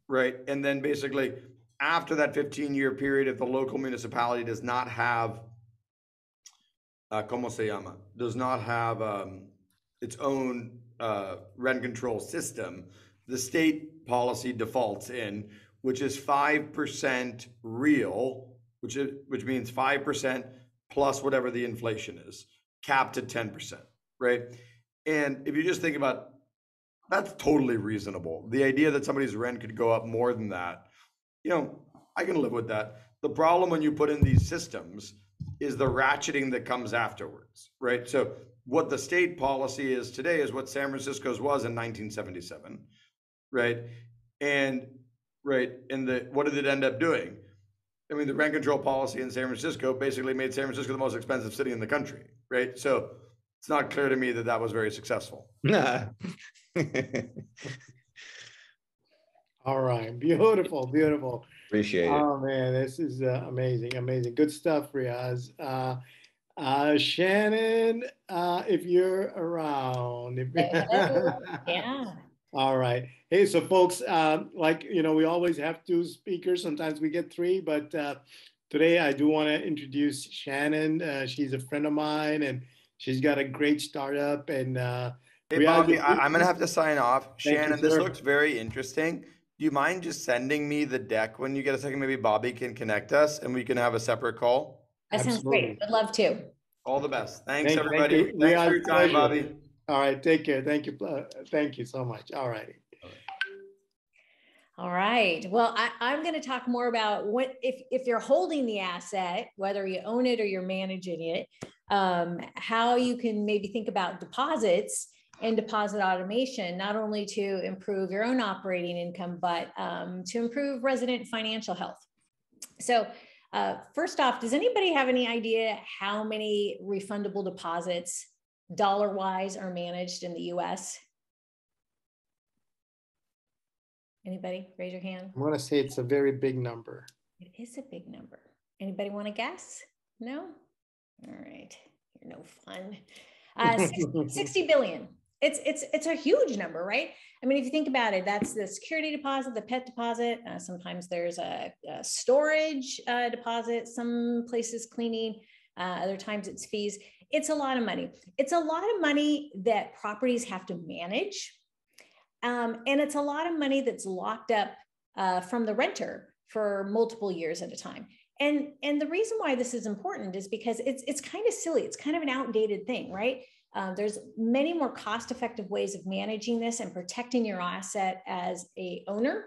Right. And then basically after that 15-year period, if the local municipality does not have, ¿cómo se llama? Does not have its own rent control system, the state policy defaults in, which is 5% real, which means 5% plus whatever the inflation is, capped at 10%, right? And if you just think about, that's totally reasonable. The idea that somebody's rent could go up more than that, you know, I can live with that. The problem when you put in these systems is the ratcheting that comes afterwards, right? So what the state policy is today is what San Francisco's was in 1977, right? And what did it end up doing? I mean, the rent control policy in San Francisco basically made San Francisco the most expensive city in the country, right? So it's not clear to me that that was very successful. All right, beautiful, beautiful. Appreciate it. Oh man, this is amazing, amazing. Good stuff, Riaz. Chanin, if you're around. Yeah. All right. Hey, so folks, like, you know, we always have two speakers. Sometimes we get three, but today I do want to introduce Chanin. She's a friend of mine and she's got a great startup. And hey, Bobby, I'm going to have to sign off. Chanin, this looks very interesting. Do you mind just sending me the deck when you get a second? Maybe Bobby can connect us and we can have a separate call. That sounds great. I'd love to. All the best. Thanks, everybody. Thanks for your time, Bobby. All right. Take care. Thank you. Thank you so much. All righty. All right. Well, I'm going to talk more about what if you're holding the asset, whether you own it or you're managing it, how you can maybe think about deposits and deposit automation, not only to improve your own operating income, but to improve resident financial health. So first off, does anybody have any idea how many refundable deposits dollar-wise are managed in the US? Anybody? Raise your hand. I'm going to say it's a very big number. It is a big number. Anybody want to guess? No? All right. You're no fun. 60 billion. It's a huge number, right? I mean, if you think about it, that's the security deposit, the pet deposit. Sometimes there's a storage deposit, some places cleaning, other times it's fees. It's a lot of money. It's a lot of money that properties have to manage. And it's a lot of money that's locked up from the renter for multiple years at a time. And the reason why this is important is because it's kind of silly. It's kind of an outdated thing, right? There's many more cost-effective ways of managing this and protecting your asset as a owner,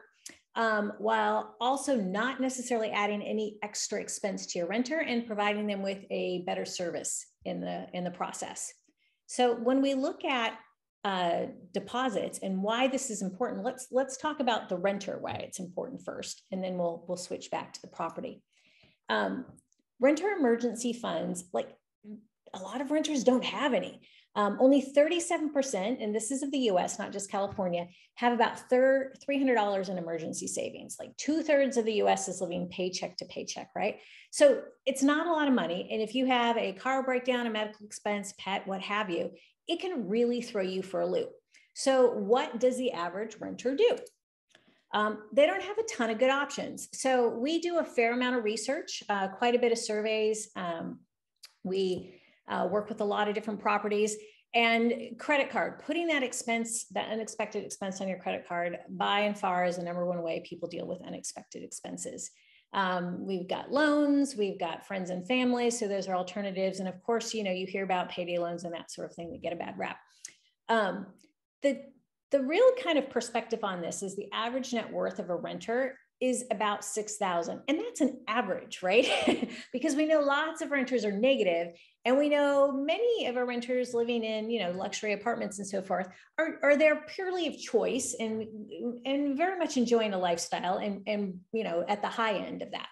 while also not necessarily adding any extra expense to your renter and providing them with a better service in the process. So when we look at deposits and why this is important, let's talk about the renter, why it's important first, and then we'll switch back to the property. Renter emergency funds, like a lot of renters don't have any. Only 37%, and this is of the US, not just California, have about $300 in emergency savings. Like 2/3 of the US is living paycheck to paycheck, right? So it's not a lot of money. And if you have a car breakdown, a medical expense, pet, what have you, it can really throw you for a loop. So what does the average renter do? They don't have a ton of good options. So we do a fair amount of research, quite a bit of surveys. We work with a lot of different properties, and credit card, putting that expense, that unexpected expense on your credit card, by and far is the #1 way people deal with unexpected expenses. We've got loans, we've got friends and family. So those are alternatives. And of course, you know, you hear about payday loans and that sort of thing that get a bad rap. The real kind of perspective on this is the average net worth of a renter is about $6,000. And that's an average, right? Because we know lots of renters are negative, and we know many of our renters living in, you know, luxury apartments and so forth are there purely of choice and very much enjoying a lifestyle and you know, at the high end of that.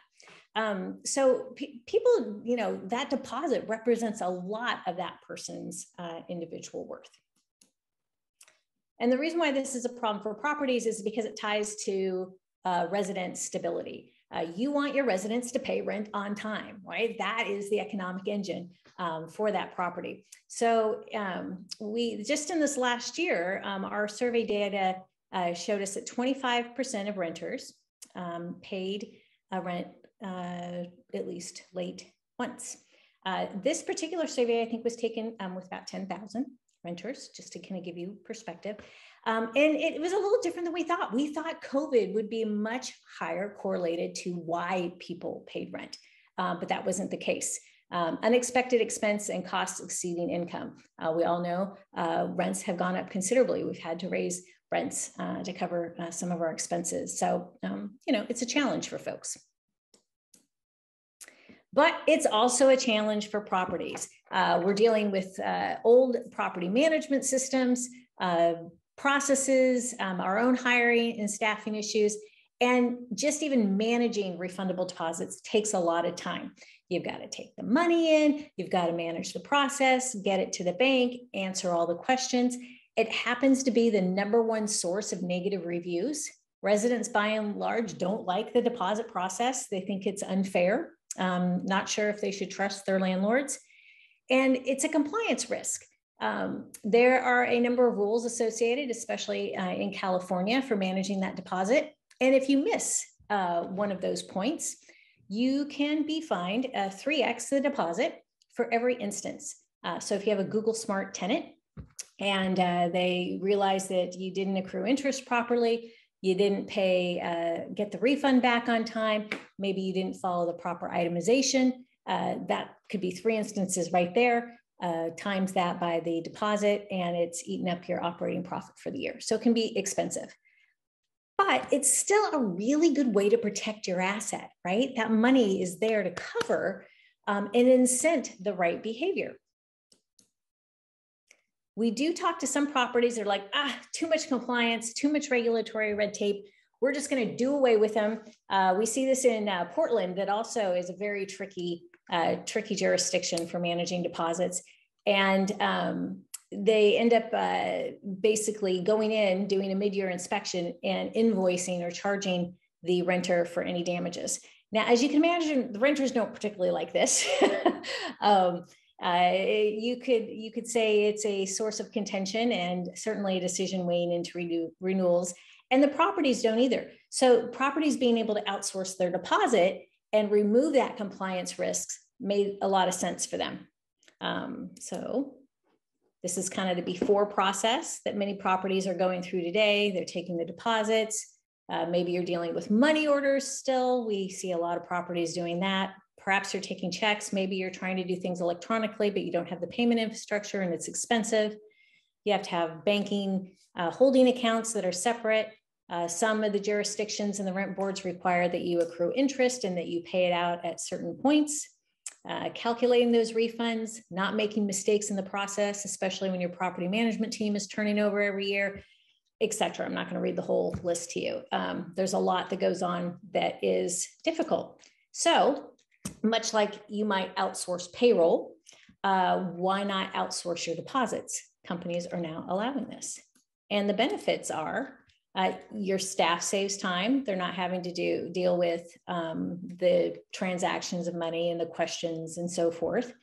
So people, you know, that deposit represents a lot of that person's individual worth. And the reason why this is a problem for properties is because it ties to resident stability. You want your residents to pay rent on time, right? That is the economic engine for that property. So we just in this last year, our survey data showed us that 25% of renters paid rent at least late once. This particular survey, I think, was taken with about 10,000 renters, just to kind of give you perspective. And it was a little different than we thought. We thought COVID would be much higher correlated to why people paid rent, but that wasn't the case. Unexpected expense and costs exceeding income. We all know rents have gone up considerably. We've had to raise rents to cover some of our expenses. So, you know, it's a challenge for folks. But it's also a challenge for properties. We're dealing with old property management systems, processes, our own hiring and staffing issues, and just even managing refundable deposits takes a lot of time. You've got to take the money in, you've got to manage the process, get it to the bank, answer all the questions. It happens to be the #1 source of negative reviews. Residents, by and large, don't like the deposit process. They think it's unfair. Not sure if they should trust their landlords. And it's a compliance risk. There are a number of rules associated, especially in California, for managing that deposit. And if you miss one of those points, you can be fined 3x the deposit for every instance. So if you have a Google Smart tenant and they realize that you didn't accrue interest properly, you didn't pay, get the refund back on time, maybe you didn't follow the proper itemization, that could be 3 instances right there, times that by the deposit, and it's eaten up your operating profit for the year. So it can be expensive. But it's still a really good way to protect your asset, right? That money is there to cover and incent the right behavior. We do talk to some properties that are like, too much compliance, too much regulatory red tape. We're just going to do away with them. We see this in Portland, that also is a very tricky jurisdiction for managing deposits. And they end up basically going in, doing a mid-year inspection and invoicing or charging the renter for any damages. Now, as you can imagine, the renters don't particularly like this. You could say it's a source of contention and certainly a decision weighing into renewals, and the properties don't either. So properties being able to outsource their deposit and remove that compliance risks made a lot of sense for them. So this is kind of the before process that many properties are going through today. They're taking the deposits. Maybe you're dealing with money orders still. We see a lot of properties doing that. Perhaps you're taking checks. Maybe you're trying to do things electronically, but you don't have the payment infrastructure and it's expensive. You have to have banking holding accounts that are separate. Some of the jurisdictions and the rent boards require that you accrue interest and that you pay it out at certain points. Calculating those refunds, not making mistakes in the process, especially when your property management team is turning over every year, et cetera. I'm not going to read the whole list to you. There's a lot that goes on that is difficult. So much like you might outsource payroll, why not outsource your deposits? Companies are now allowing this. And the benefits are your staff saves time. They're not having to deal with the transactions of money and the questions and so forth.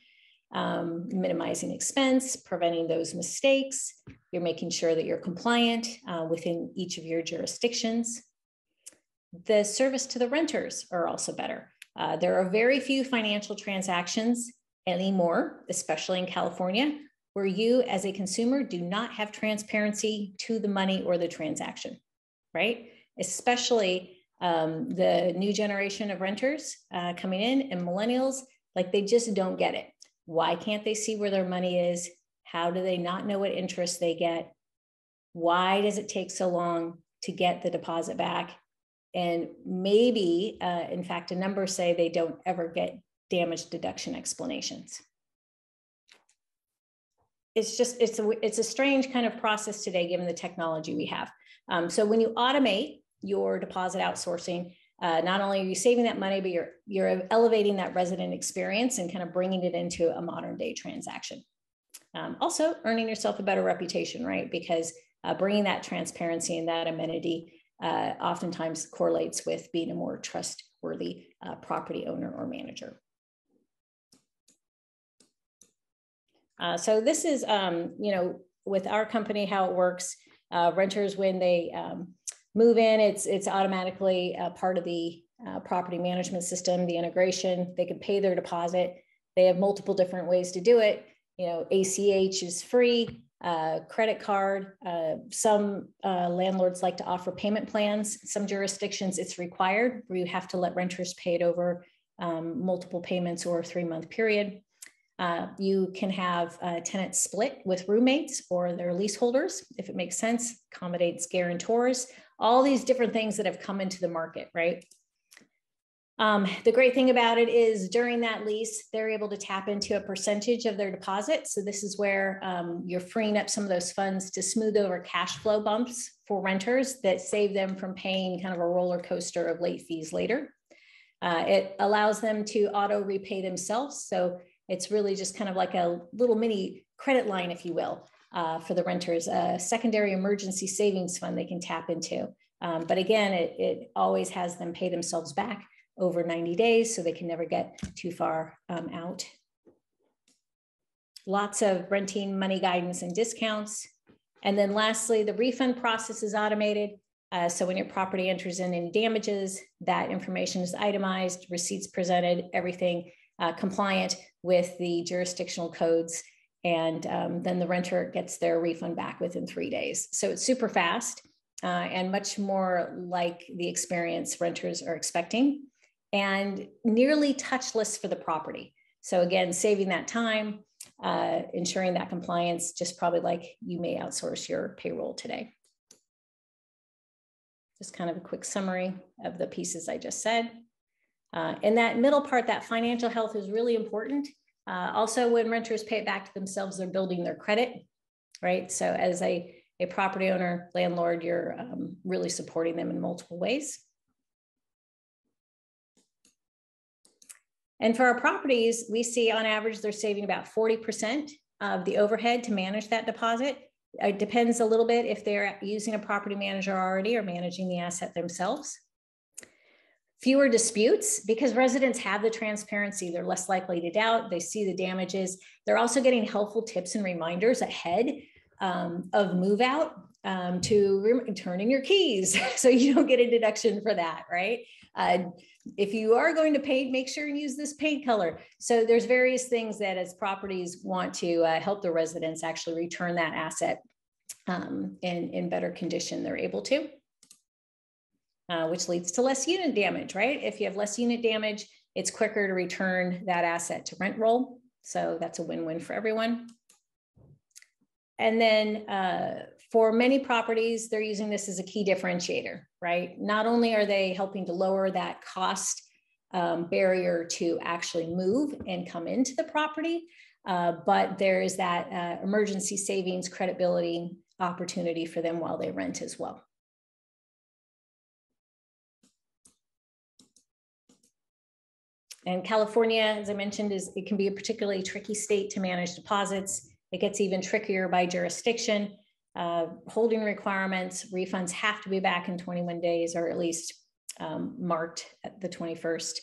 Minimizing expense, preventing those mistakes. You're making sure that you're compliant within each of your jurisdictions. The service to the renters are also better. There are very few financial transactions anymore, especially in California, where you as a consumer do not have transparency to the money or the transaction, right? Especially the new generation of renters coming in and millennials, like they just don't get it. Why can't they see where their money is? How do they not know what interest they get? Why does it take so long to get the deposit back? And maybe, in fact, a number say they don't ever get damage deduction explanations. It's just, it's a strange kind of process today, given the technology we have. So when you automate your deposit outsourcing, not only are you saving that money, but you're elevating that resident experience and kind of bringing it into a modern day transaction. Also earning yourself a better reputation, right? Because bringing that transparency and that amenity oftentimes correlates with being a more trustworthy trustworthy property owner or manager. So this is, with our company, how it works. Renters, when they move in, it's automatically part of the property management system, the integration. They can pay their deposit. They have multiple different ways to do it. ACH is free, credit card. Some landlords like to offer payment plans. Some jurisdictions, it's required where you have to let renters pay it over multiple payments or a 3-month period. You can have tenants split with roommates or their leaseholders, if it makes sense, accommodates guarantors, all these different things that have come into the market, right? The great thing about it is during that lease, they're able to tap into a percentage of their deposit. So this is where you're freeing up some of those funds to smooth over cash flow bumps for renters that save them from paying kind of a roller coaster of late fees later. It allows them to auto repay themselves. So it's really just kind of like a little mini credit line, if you will, for the renters, a secondary emergency savings fund they can tap into. But again, it always has them pay themselves back over 90 days, so they can never get too far out. Lots of renting money guidance and discounts. And then lastly, the refund process is automated. So when your property enters in any damages, that information is itemized, receipts presented, everything compliant with the jurisdictional codes. And then the renter gets their refund back within 3 days. So it's super fast and much more like the experience renters are expecting, and nearly touchless for the property. So again, saving that time, ensuring that compliance, just probably like you may outsource your payroll today. Just kind of a quick summary of the pieces I just said. In that middle part, that financial health is really important. Also, when renters pay it back to themselves, they're building their credit, right? So as a property owner, landlord, you're really supporting them in multiple ways. And for our properties, we see on average, they're saving about 40% of the overhead to manage that deposit. It depends a little bit if they're using a property manager already or managing the asset themselves. Fewer disputes because residents have the transparency. They're less likely to doubt. They see the damages. They're also getting helpful tips and reminders ahead of move out to turn in your keys so you don't get a deduction for that, right? If you are going to paint, make sure and use this paint color. So there's various things that as properties want to help the residents actually return that asset in better condition, they're able to. Which leads to less unit damage, right? If you have less unit damage, it's quicker to return that asset to rent roll. So that's a win-win for everyone. And then for many properties, they're using this as a key differentiator, right? Not only are they helping to lower that cost barrier to actually move and come into the property, but there is that emergency savings credibility opportunity for them while they rent as well. And California, as I mentioned, it can be a particularly tricky state to manage deposits. It gets even trickier by jurisdiction. Holding requirements, refunds have to be back in 21 days or at least marked at the 21st.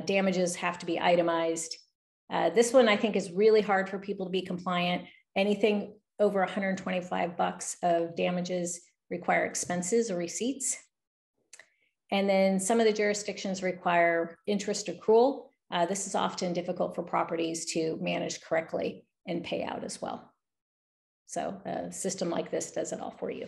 Damages have to be itemized. This one I think is really hard for people to be compliant. Anything over $125 of damages require expenses or receipts. And then some of the jurisdictions require interest accrual. This is often difficult for properties to manage correctly and pay out as well. So a system like this does it all for you.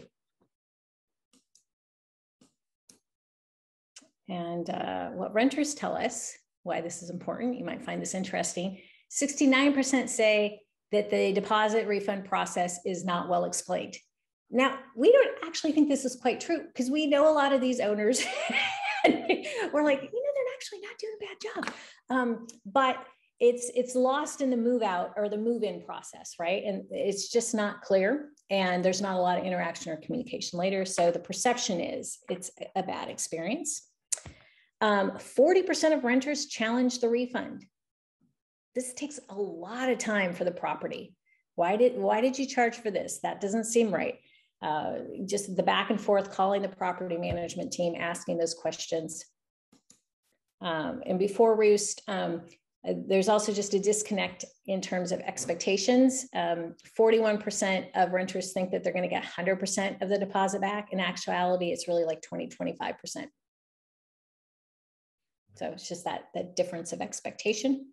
And what renters tell us, why this is important, you might find this interesting. 69% say that the deposit refund process is not well explained. Now, we don't actually think this is quite true because we know a lot of these owners. We're like, they're actually not doing a bad job. But it's lost in the move out or the move in process, right? And it's just not clear. And there's not a lot of interaction or communication later. So the perception is it's a bad experience. 40% of renters challenge the refund. This takes a lot of time for the property. Why did you charge for this? That doesn't seem right. Just the back and forth, calling the property management team, asking those questions. And before roost, there's also just a disconnect in terms of expectations. 41% of renters think that they're going to get 100% of the deposit back. In actuality, it's really like 20-25%. So it's just that difference of expectation.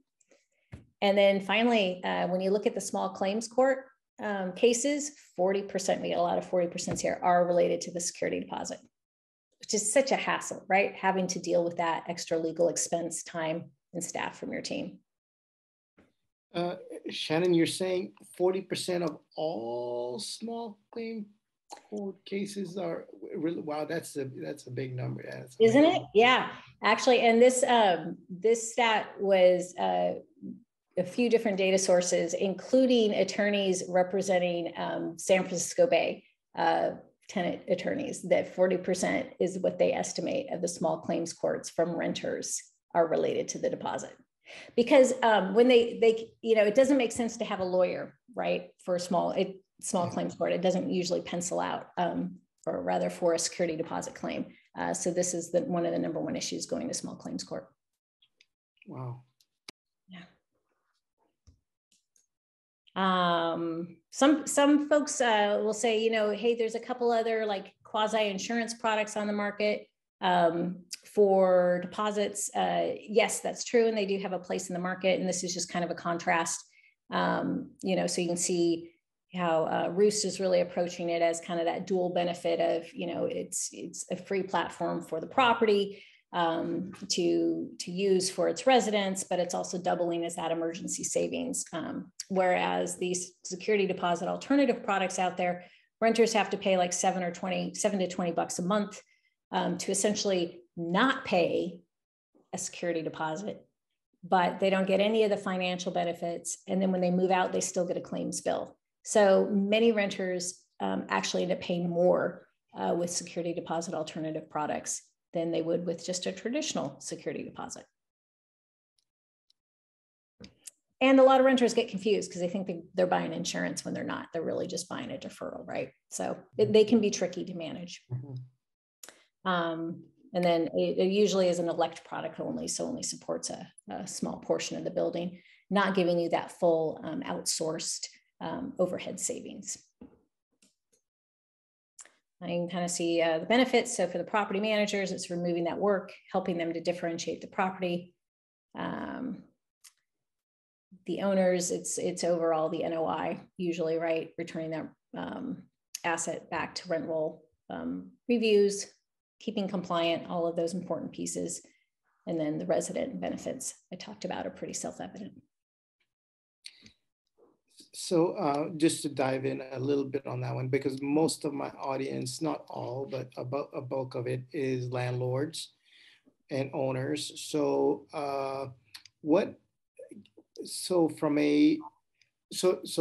And then finally, when you look at the small claims court cases, 40%, we get a lot of 40% here, are related to the security deposit, which is such a hassle, right? Having to deal with that extra legal expense, time, and staff from your team. Shannon, you're saying 40% of all small claim court cases are really, wow, that's a big number. Yeah, isn't it? Yeah, actually, and this stat was a few different data sources, including attorneys representing San Francisco Bay tenant attorneys, that 40% is what they estimate of the small claims courts from renters are related to the deposit. Because when they it doesn't make sense to have a lawyer, right, for a small claims court. It doesn't usually pencil out, or rather for a security deposit claim. So this is one of the number one issues going to small claims court. Wow. Yeah. Some folks will say, hey, there's a couple other like quasi insurance products on the market for deposits. Yes, that's true. And they do have a place in the market. And this is just kind of a contrast, so you can see how Roost is really approaching it as kind of that dual benefit of, it's a free platform for the property to use for its residents, but it's also doubling as that emergency savings. Whereas these security deposit alternative products out there, renters have to pay like $7 to $20 a month to essentially not pay a security deposit, but they don't get any of the financial benefits. And then when they move out, they still get a claims bill. So many renters actually end up paying more with security deposit alternative products than they would with just a traditional security deposit. And a lot of renters get confused because they think they're buying insurance when they're not. They're really just buying a deferral, right? So they can be tricky to manage. And then it usually is an elect product only, so only supports a small portion of the building, not giving you that full outsourced overhead savings. I can kind of see the benefits. So for the property managers, it's removing that work, helping them to differentiate the property. The owners, it's overall the NOI, usually, right? Returning that asset back to rent roll, reviews, keeping compliant, all of those important pieces. And then the resident benefits I talked about are pretty self-evident. So just to dive in a little bit on that one, because most of my audience, not all, but a bulk of it is landlords and owners. So so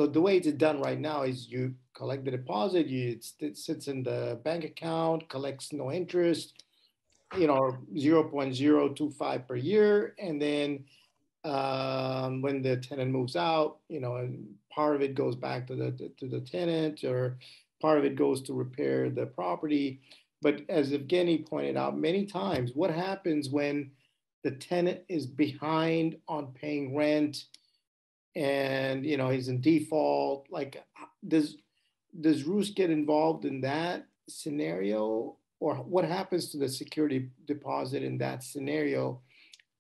the way it's done right now is you collect the deposit, it sits in the bank account, collects no interest, 0.025 per year. And then when the tenant moves out, and part of it goes back to the tenant, or part of it goes to repair the property. But as Evgeny pointed out many times, what happens when the tenant is behind on paying rent and he's in default? Like, does Roost get involved in that scenario, or what happens to the security deposit in that scenario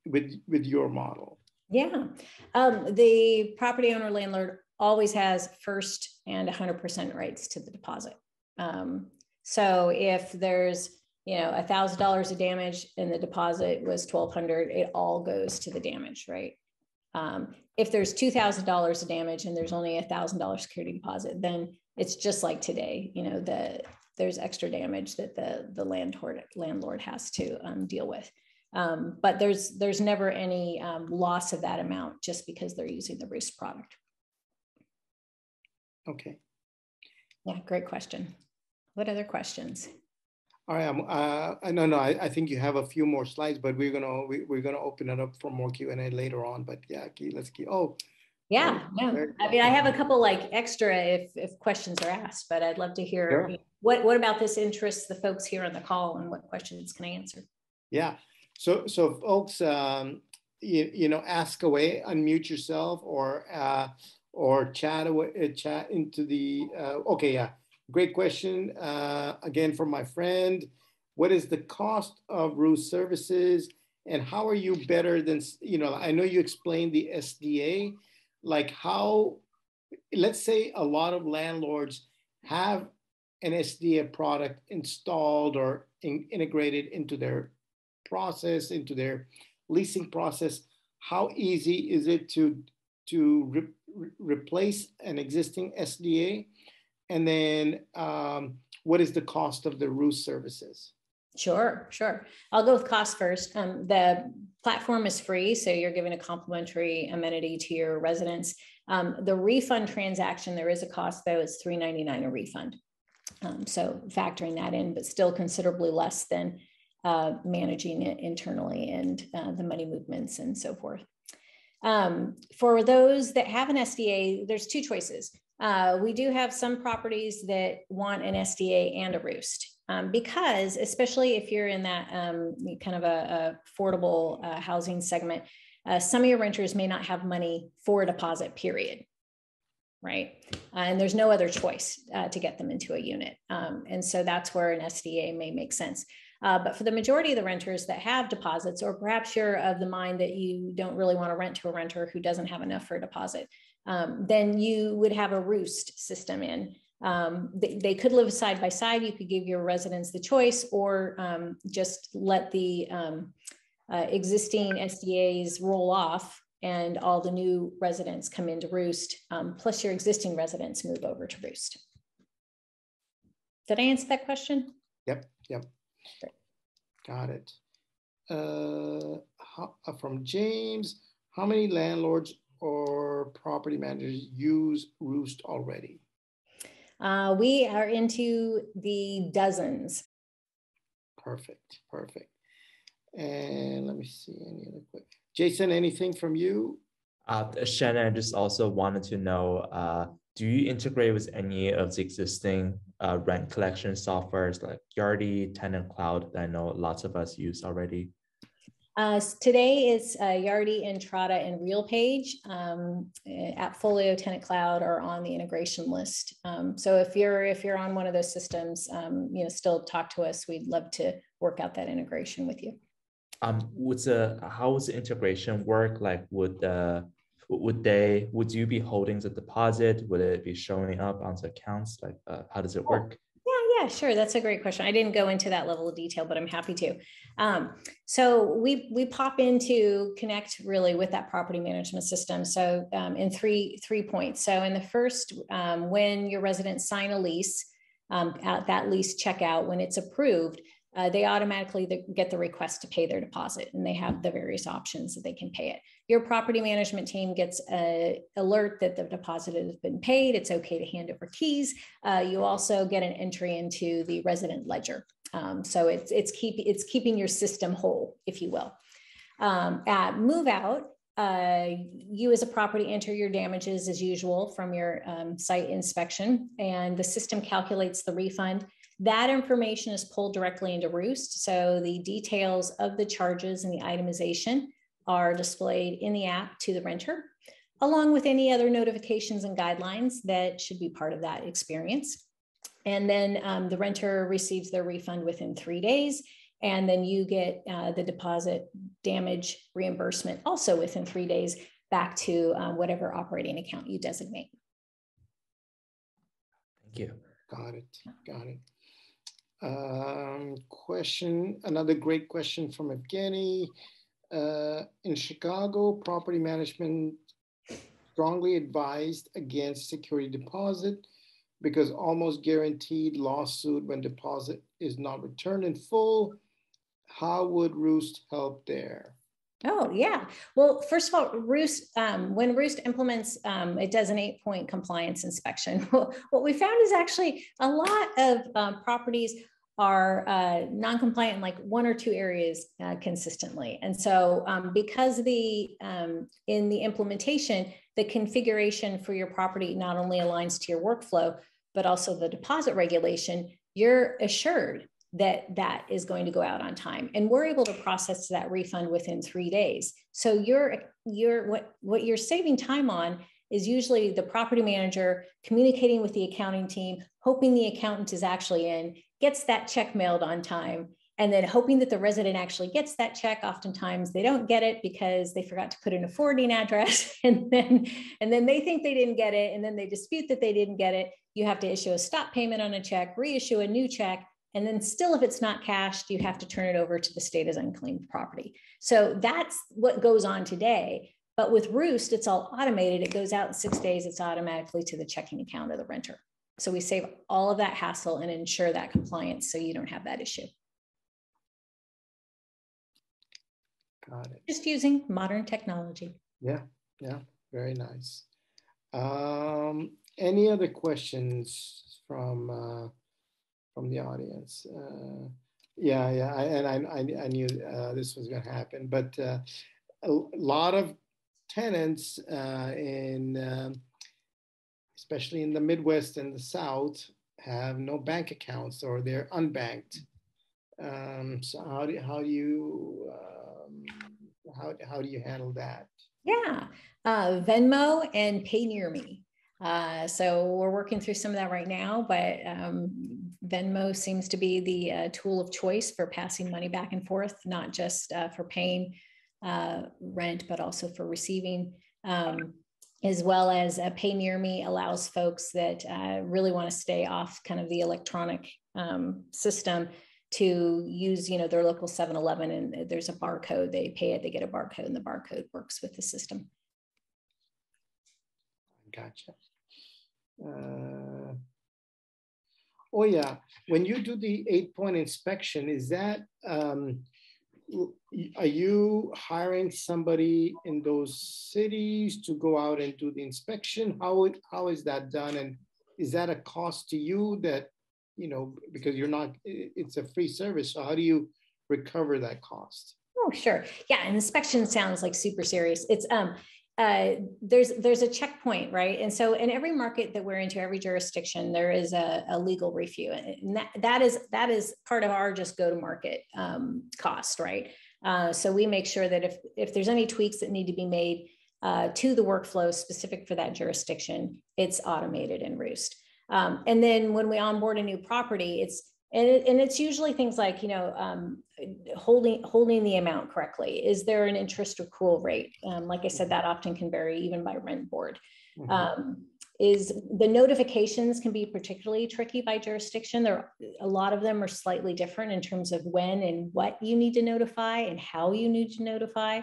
with your model? Yeah, the property owner landlord always has first and 100% rights to the deposit. So if there's $1,000 of damage and the deposit was $1,200, it all goes to the damage, right? If there's $2,000 of damage and there's only $1,000 security deposit, then it's just like today. There's extra damage that the landlord has to deal with. But there's never any loss of that amount just because they're using the Roost product. Okay. Yeah, great question. What other questions? All right. I think you have a few more slides, but we're gonna open it up for more Q&A later on. But yeah, let's keep. Oh. Yeah. No. I mean, I have a couple like extra if questions are asked, but I'd love to hear what about this interests the folks here on the call and what questions can I answer? Yeah. So folks, you know, ask away, unmute yourself, or chat away, chat into the. Okay, yeah, great question. Again, from my friend, what is the cost of roof services, and how are you better than, you know? I know you explained the SDA, like how. Let's say a lot of landlords have an SDA product installed or integrated into their process, into their leasing process. How easy is it to replace an existing SDA? And then what is the cost of the roof services? Sure. I'll go with cost first. The platform is free, so you're given a complimentary amenity to your residents. The refund transaction, there is a cost though, it's $3.99 a refund. So factoring that in, but still considerably less than managing it internally and the money movements and so forth. For those that have an SDA, there's two choices. We do have some properties that want an SDA and a roost. Because especially if you're in that kind of a affordable housing segment, some of your renters may not have money for a deposit, period, right? And there's no other choice to get them into a unit. And so that's where an SDA may make sense. But for the majority of the renters that have deposits, or perhaps you're of the mind that you don't really want to rent to a renter who doesn't have enough for a deposit, then you would have a roost system in. They could live side by side. You could give your residents the choice, or just let the existing SDAs roll off and all the new residents come into roost, plus your existing residents move over to roost. Did I answer that question? Yep. Great. Got it. From James, how many landlords or property managers use roost already? We are into the dozens. Perfect. And let me see any other quick. Jason, anything from you? Shannon, I just also wanted to know, do you integrate with any of the existing rent collection softwares like Yardi, Tenant Cloud that I know lots of us use already? Today it's Yardi, Entrata, and RealPage. Appfolio, Tenant Cloud are on the integration list. So if you're on one of those systems, still talk to us. We'd love to work out that integration with you. How would the integration work? Like, would you be holding the deposit? Would it be showing up on the accounts? Like, how does it work? Yeah, sure. That's a great question. I didn't go into that level of detail, but I'm happy to. So we pop into connect really with that property management system. So in three points. So in the first, when your residents sign a lease, at that lease checkout, when it's approved, they automatically get the request to pay their deposit, and they have the various options that they can pay it. Your property management team gets an alert that the deposit has been paid. It's okay to hand over keys. You also get an entry into the resident ledger. So it's keeping your system whole, if you will. At move out, you as a property enter your damages as usual from your site inspection, and the system calculates the refund. That information is pulled directly into Roost. So the details of the charges and the itemization are displayed in the app to the renter, along with any other notifications and guidelines that should be part of that experience. And then the renter receives their refund within 3 days. And then you get the deposit damage reimbursement also within 3 days back to whatever operating account you designate. Thank you. Got it. Another great question from Evgeny. In Chicago, property management strongly advised against security deposit because almost guaranteed lawsuit when deposit is not returned in full. How would Roost help there? Oh, yeah. Well, first of all, Roost, when Roost implements, it does an 8-point compliance inspection. What we found is actually a lot of properties are non-compliant in like 1 or 2 areas consistently. And so because in the implementation, the configuration for your property not only aligns to your workflow, but also the deposit regulation, you're assured that is going to go out on time. And we're able to process that refund within 3 days. So what you're saving time on is usually the property manager communicating with the accounting team, hoping the accountant is actually in, gets that check mailed on time, and then hoping that the resident actually gets that check. Oftentimes they don't get it because they forgot to put in a forwarding address, and then they think they didn't get it, and then they dispute that they didn't get it. You have to issue a stop payment on a check, reissue a new check, and then still, if it's not cashed, you have to turn it over to the state as unclaimed property. So that's what goes on today. But with Roost, it's all automated. It goes out in 6 days. It's automatically to the checking account of the renter. So we save all of that hassle and ensure that compliance so you don't have that issue. Got it. Just using modern technology. Yeah, very nice. Any other questions from the audience? I knew this was going to happen, but a lot of tenants especially in the Midwest and the South, have no bank accounts or they're unbanked. So how do you handle that? Yeah, Venmo and Pay Near Me. So we're working through some of that right now, but Venmo seems to be the tool of choice for passing money back and forth, not just for paying rent, but also for receiving, as well as Pay Near Me allows folks that really want to stay off kind of the electronic system to use, their local 7-Eleven, and there's a barcode, they pay it, they get a barcode, and the barcode works with the system. Gotcha. Oh yeah, when you do the 8-point inspection, is that, are you hiring somebody in those cities to go out and do the inspection? How is that done? And is that a cost to you that, because it's a free service. So how do you recover that cost? Oh, sure. Yeah. And inspection sounds like super serious. It's, there's a checkpoint, right? And so in every market that we're into, every jurisdiction, there is a legal review, and that is part of our just go to market cost, right? So we make sure that if there's any tweaks that need to be made to the workflow specific for that jurisdiction, it's automated in Roost. And then when we onboard a new property, it's usually things like, holding the amount correctly. Is there an interest accrual rate? Like I said, that often can vary even by rent board. Mm-hmm. Is the notifications can be particularly tricky by jurisdiction. A lot of them are slightly different in terms of when and what you need to notify and how you need to notify.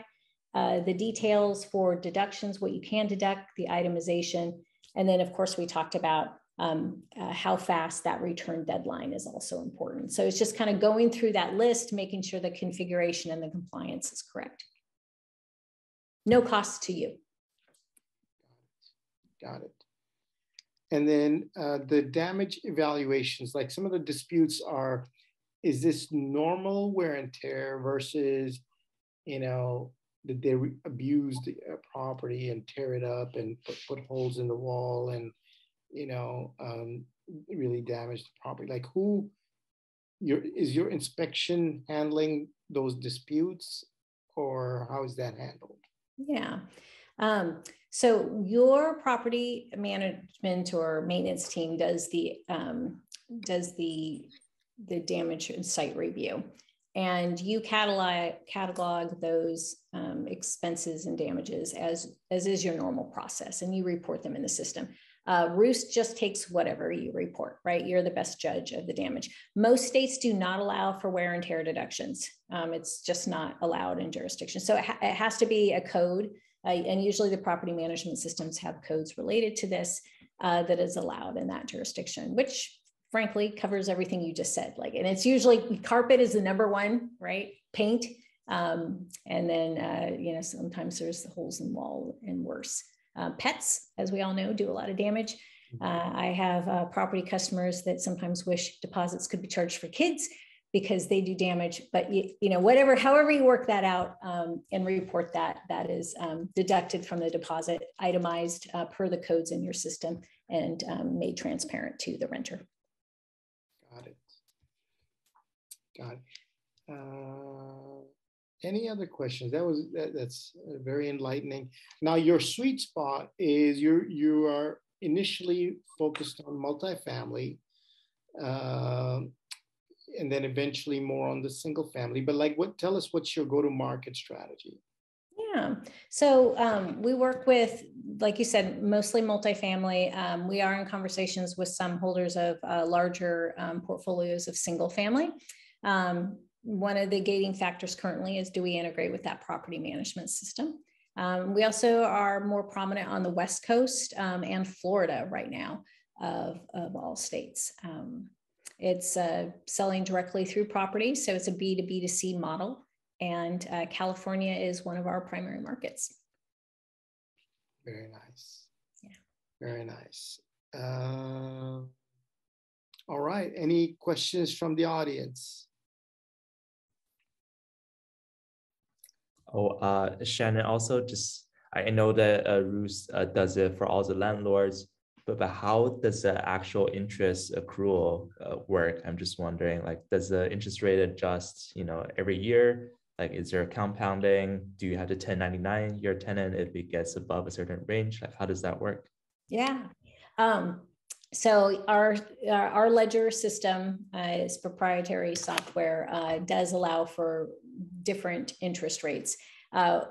The details for deductions, what you can deduct, the itemization. And then of course we talked about how fast that return deadline is also important. So it's just kind of going through that list, making sure the configuration and the compliance is correct. No cost to you. Got it. And then the damage evaluations, like some of the disputes are, is this normal wear and tear versus, that they abuse the property and tear it up and put holes in the wall and, really damage the property? Like is your inspection handling those disputes, or how is that handled? Yeah. So your property management or maintenance team does the damage and site review, and you catalog those expenses and damages as is your normal process, and you report them in the system. Roost just takes whatever you report, right? You're the best judge of the damage. Most states do not allow for wear and tear deductions. It's just not allowed in jurisdictions. So it has to be a code, and usually the property management systems have codes related to this that is allowed in that jurisdiction, which frankly covers everything you just said. And it's usually carpet is the number one, right? Paint, and then sometimes there's the holes in the wall and worse. Pets, as we all know, do a lot of damage. I have property customers that sometimes wish deposits could be charged for kids because they do damage, but however you work that out and report that is deducted from the deposit, itemized per the codes in your system, and made transparent to the renter. Got it. Got it. Any other questions? That's very enlightening. Now, your sweet spot is you are initially focused on multifamily, and then eventually more on the single family. But like, tell us what's your go-to-market strategy? Yeah. So we work with, like you said, mostly multifamily. We are in conversations with some holders of larger portfolios of single family. One of the gating factors currently is, do we integrate with that property management system? We also are more prominent on the West Coast and Florida right now of all states. It's selling directly through properties, so it's a B2B2C model. And California is one of our primary markets. Very nice. Yeah. Very nice. All right. Any questions from the audience? Chanin, also I know that Riaz does it for all the landlords, but how does the actual interest accrual work? I'm just wondering, like, does the interest rate adjust, every year? Like, is there compounding? Do you have to 1099 your tenant if it gets above a certain range? Like, how does that work? Yeah. So our ledger system is proprietary software, does allow for different interest rates.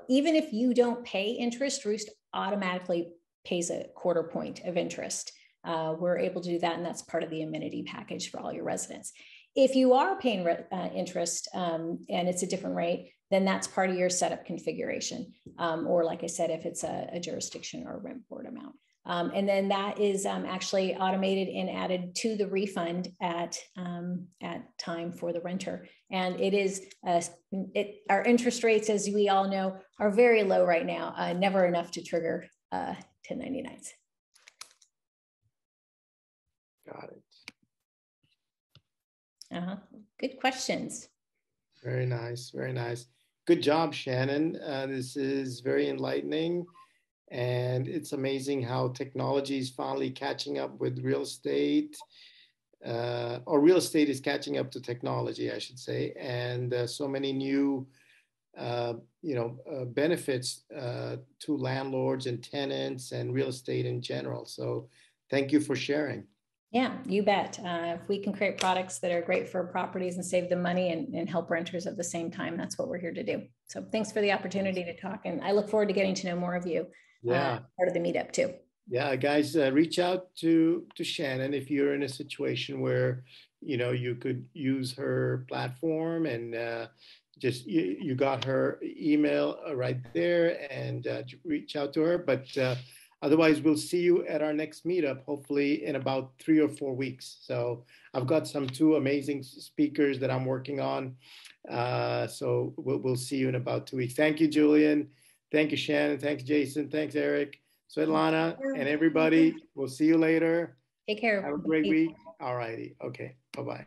Even if you don't pay interest, Roost automatically pays a quarter point of interest. We're able to do that, and that's part of the amenity package for all your residents. If you are paying interest and it's a different rate, then that's part of your setup configuration. Or like I said, if it's a jurisdiction or a rent board amount. And then that is actually automated and added to the refund at time for the renter. And it is, our interest rates, as we all know, are very low right now, never enough to trigger 1099s. Got it. Good questions. Very nice. Very nice. Good job, Chanin. This is very enlightening. And it's amazing how technology is finally catching up with real estate, or real estate is catching up to technology, I should say. And so many new, benefits to landlords and tenants and real estate in general. So thank you for sharing. Yeah, you bet. If we can create products that are great for properties and save them money and help renters at the same time, that's what we're here to do. So thanks for the opportunity to talk. And I look forward to getting to know more of you. Yeah. Part of the meetup too. Yeah, guys, reach out to Chanin if you're in a situation where, you could use her platform, and just you got her email right there, and reach out to her. But otherwise, we'll see you at our next meetup, hopefully in about 3 or 4 weeks. So I've got two amazing speakers that I'm working on. So we'll see you in about 2 weeks. Thank you, Julian. Thank you, Chanin. Thanks, Jason. Thanks, Eric, Svetlana, and everybody. We'll see you later. Take care. Have a great week. All righty. Okay. Bye-bye.